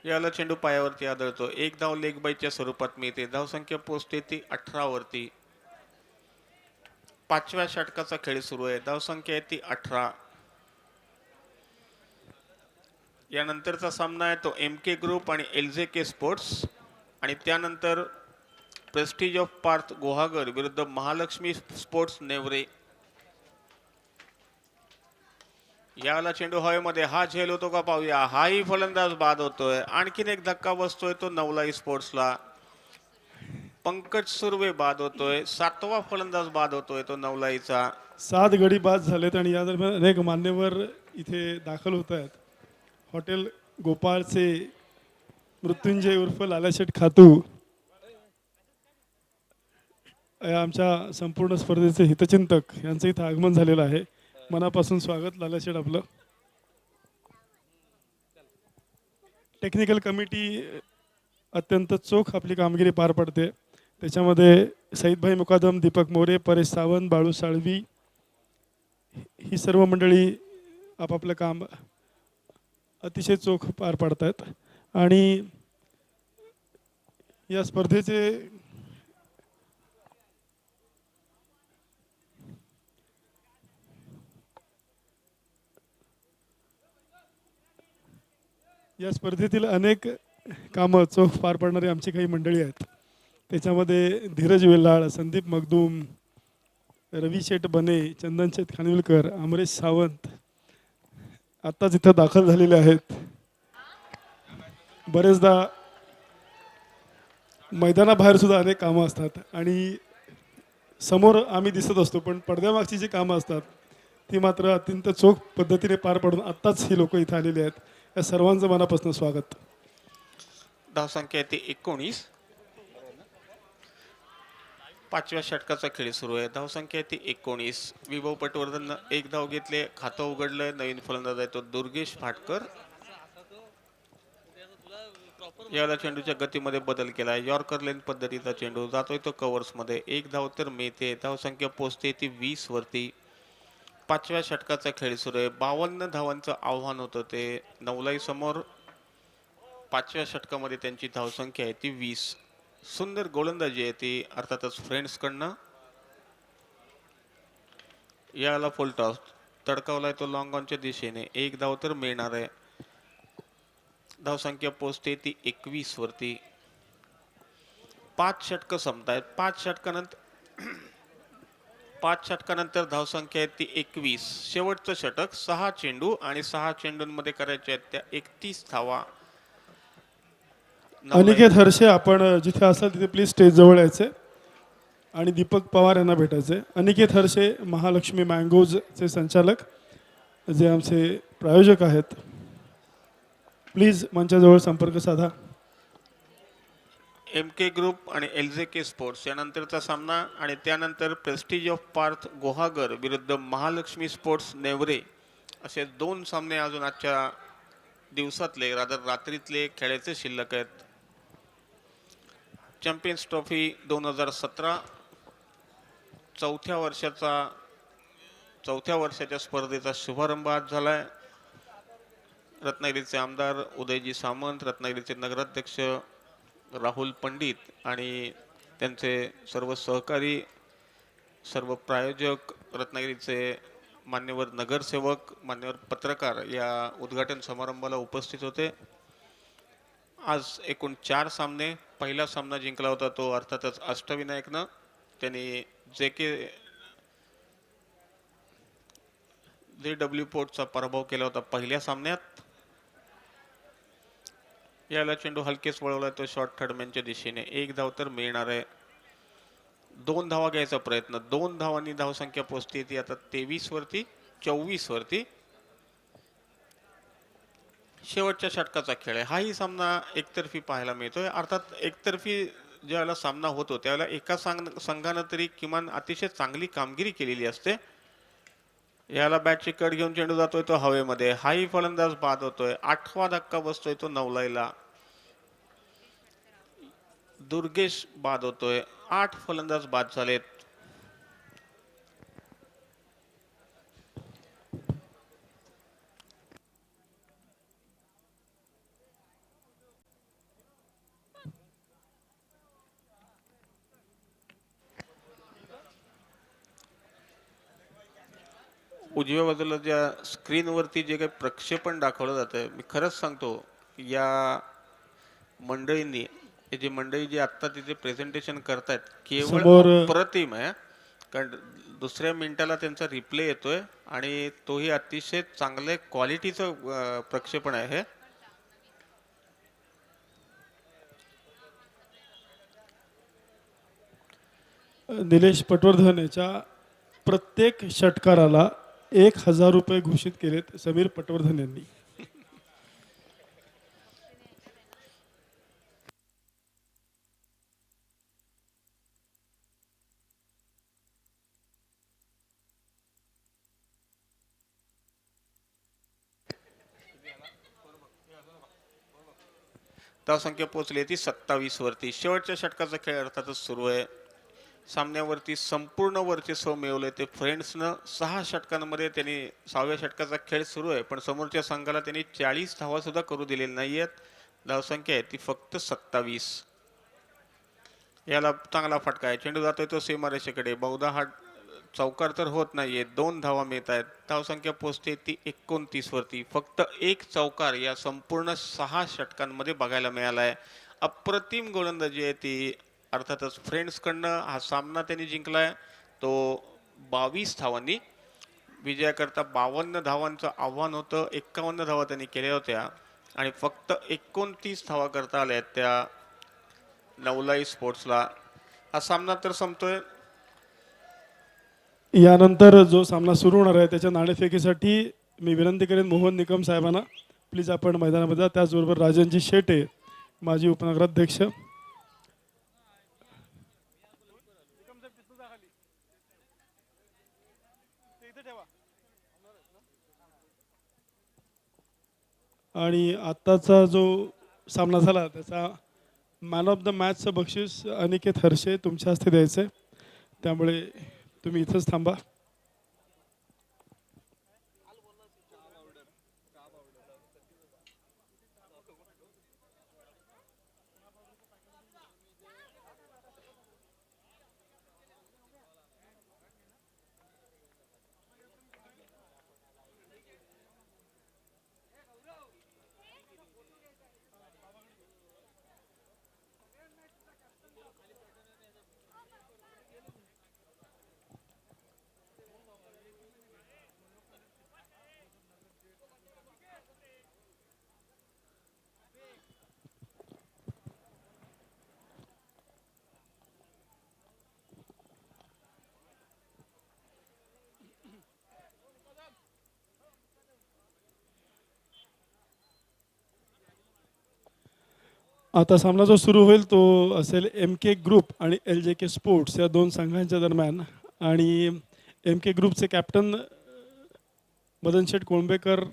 याला चेंडू पायावरती आदळतो. एक धाव लेग बाईच्या स्वरूपात मिळते. धावसंख्या पोहोचते ती 18 वरती. 5व्या षटकाचा खेळ सुरू आहे. धावसंख्या आहे ती 18. यानंतरचा सामना आहे तो MK ग्रुप आणि LJK स्पोर्ट्स आणि त्यानंतर प्रेस्टिज ऑफ पार्थ गुहागर विरुद्ध महालक्ष्मी स्पोर्ट्स नेवरे. याला चेंडू हवेमध्ये, हा झेल होतो का पाहूया. हाही फलंदाज बाद होतोय. आणखीन एक धक्का बसतोय तो नवलाई स्पोर्ट्सला. पंकज सुर्वे बाद होतोय. 7वा फलंदाज बाद होतोय तो नवलाईचा. 7 गडी बाद झालेत आणि या दरम्यान अनेक मान्यवर इथे दाखल होत आहेत. हॉटेल गोपाळचे मृत्युंजय उर्फ लालाशेठ खातू या आमच्या संपूर्ण स्पर्धेचे हितचिंतक यांचं इथं आगमन झालेलं आहे. मनापासून स्वागत लालाशेठ आपलं. टेक्निकल कमिटी अत्यंत चोख आपली कामगिरी पार पडते. त्याच्यामध्ये सईदभाई मुकादम, दीपक मोरे, परेश सावंत, बाळू साळवी ही सर्व मंडळी आपापलं काम अतिशय चोख पार पाडतात. आणि या स्पर्धेचे या स्पर्धेतील अनेक कामं चोख पार पाडणारी आमची काही मंडळी आहेत. त्याच्यामध्ये धीरज वेल्लाळ, संदीप मगदूम, रवी शेठ बने, चंदन शेठ खानविलकर, अमरेश सावंत आत्ताच इथं दाखल झालेले आहेत. बरेचदा मैदानाबाहेर सुद्धा अनेक कामं असतात आणि समोर आम्ही दिसत असतो, पण पडद्यामागची जी कामं असतात ती मात्र अत्यंत चोख पद्धतीने पार पाडून आत्ताच ही लोक इथं आलेली आहेत. या सर्वांचं मनापासून स्वागत. धावसंख्या आहे ती 19. 5व्या षटकाचा खेळ सुरू आहे. धावसंख्या आहे ती 19. विभव पटवर्धन 1 धाव घेतले, खातं उघडलंय. नवीन फलंदाज आहे तो दुर्गेश फाटकर. याला चेंडूच्या गतीमध्ये बदल केला. यॉर्कर लेन पद्धतीचा चेंडू जातोय तो कव्हर्स मध्ये. 1 धाव तर मिळते. धावसंख्या पोहोचते ती 20 वरती. 5व्या षटकाचा खेळ सुरू आहे. 52 धावांचं आव्हान होतं ते नवलाई समोर. 5व्या षटकामध्ये त्यांची धावसंख्या आहे ती 20. सुंदर गोलंदाजी आहे ती अर्थातच फ्रेंड्स कडनं. याला फुल टॉस तडकावलाय तो लॉंग ऑनच्या दिशेने. 1 धाव तर मिळणार आहे. धावसंख्या पोहोचते ती 21 वरती. 5 षटकं संपतायत. 5 षटकानंतर धावसंख्या आहे ती 21. शेवटचं षटक 6 चेंडू आणि 6 चेंडूंमध्ये करायच्या आहेत त्या 31 धावा. अनिकेत हर्षे, आपण जिथे असाल तिथे प्लीज स्टेज जवळ यायचे आणि दीपक पवार यांना भेटायचे. अनिकेत हर्षे महालक्ष्मी मँगोजचे संचालक जे आमचे प्रायोजक आहेत, प्लीज मंचाजवळ संपर्क साधा. MK ग्रुप आणि LJK स्पोर्ट्स यानंतरचा सामना आणि त्यानंतर प्रेस्टिज ऑफ पार्थ गोहागर विरुद्ध महालक्ष्मी स्पोर्ट्स नेवरे असे 2 सामने अजून आजच्या दिवसातले रात्रीतले खेळायचे शिल्लक आहेत. चॅम्पियन्स ट्रॉफी 2017 चौथ्या वर्षाच्या स्पर्धेचा शुभारंभ आज झालाय. रत्नागिरीचे आमदार उदयजी सामंत, रत्नागिरीचे नगराध्यक्ष राहुल पंडित आणि त्यांचे सर्व सहकारी, सर्व प्रायोजक, रत्नागिरीचे मान्यवर नगरसेवक, मान्यवर पत्रकार या उद्घाटन समारंभाला उपस्थित होते. आज एकूण 4 सामने. पहिला सामना जिंकला होता तो अर्थातच अष्टविनायकनं. त्यांनी JW पोर्टचा पराभव केला होता पहिल्या सामन्यात. याला चेंडू हलकेच वळवलाय तो शॉर्ट थर्डमॅनच्या दिशेने. 1 धाव तर मिळणार आहे. 2 धावा घ्यायचा प्रयत्न. 2 धावांनी धावसंख्या पोहोचते ती आता 23 वरती, 24 वरती. शेवटच्या षटकाचा खेळ आहे. हाही सामना एकतर्फी पाहायला मिळतोय. अर्थात एकतर्फी ज्यावेळेला सामना होतो त्यावेळेला एका संघानं तरी किमान अतिशय चांगली कामगिरी केलेली असते. याला बॅटची कट घेऊन चेंडू जातोय तो हवेमध्ये. हाही फलंदाज बाद होतोय. 8वा धक्का बसतोय तो नवलाईला. दुर्गेश बाद होतोय. 8 फलंदाज बाद झालेत. उजव्या बाजूला ज्या स्क्रीनवरती जे काही प्रक्षेपण दाखवलं जातंय, मी खरंच सांगतो या मंडळींनी, जी मंडळी जी आत्ता तिथे प्रेझेंटेशन करतायत केवळ समोर अप्रतिम आहे. कारण दुसऱ्या मिनिटाला त्यांचा रिप्ले येतोय आणि तोही अतिशय चांगले क्वालिटीचं प्रक्षेपण आहे. निलेश पटवर्धन याच्या प्रत्येक षटकाराला 1,000 रुपये घोषित केलेत समीर पटवर्धन यांनी. धावसंख्या पोहोचली ती 27 वरती. शेवटच्या षटकाचा खेळ अर्थातच सुरू आहे. सामन्यावरती संपूर्ण वर्चस्व मिळवले ते फ्रेंड्सनं. 6 षटकांमध्ये त्यांनी 6व्या षटकाचा खेळ सुरू आहे, पण समोरच्या संघाला त्यांनी 40 धावा सुद्धा करू दिलेल्या नाहीयेत. धावसंख्या आहे ती फक्त 27. याला चांगला फटका आहे. चेंडू जातोय तो सीमारेषेकडे. बहुधा हा चौकार तर होत नाहीये. 2 धावा मिळत आहेत. धावसंख्या पोहोचते ती 29 वरती. फक्त एक चौकार या संपूर्ण 6 षटकांमध्ये बघायला मिळाला आहे. अप्रतिम गोलंदाजी आहे ती अर्थातच फ्रेंड्सकडनं. हा सामना त्यांनी जिंकलाय तो 22 धावांनी. विजयाकरता 52 धावांचं आव्हान होतं. 51 धावा त्यांनी केल्या होत्या आणि फक्त 29 धावा करता आल्या त्या नवलाई स्पोर्ट्सला. हा सामना तर संपतोय. यानंतर जो सामना सुरू होणार आहे त्याच्या नाणेफेकीसाठी मी विनंती करेन मोहन निकम साहेबांना प्लीज आपण मैदानामध्ये जा. त्याचबरोबर राजनजी शेटे माजी उपनगराध्यक्ष. आणि आत्ताचा जो सामना झाला त्याचा मॅन ऑफ द मॅचचं बक्षीस अनिकेत हर्षे तुमच्या हस्ते द्यायचं आहे, त्यामुळे तुम्ही इथंच थांबा. आता सामना जो सुरू होईल तो असेल MK ग्रुप आणि LJK स्पोर्ट्स या दोन संघांच्या दरम्यान. आणि MK ग्रुपचे कॅप्टन मदनशेठ कोळंबेकर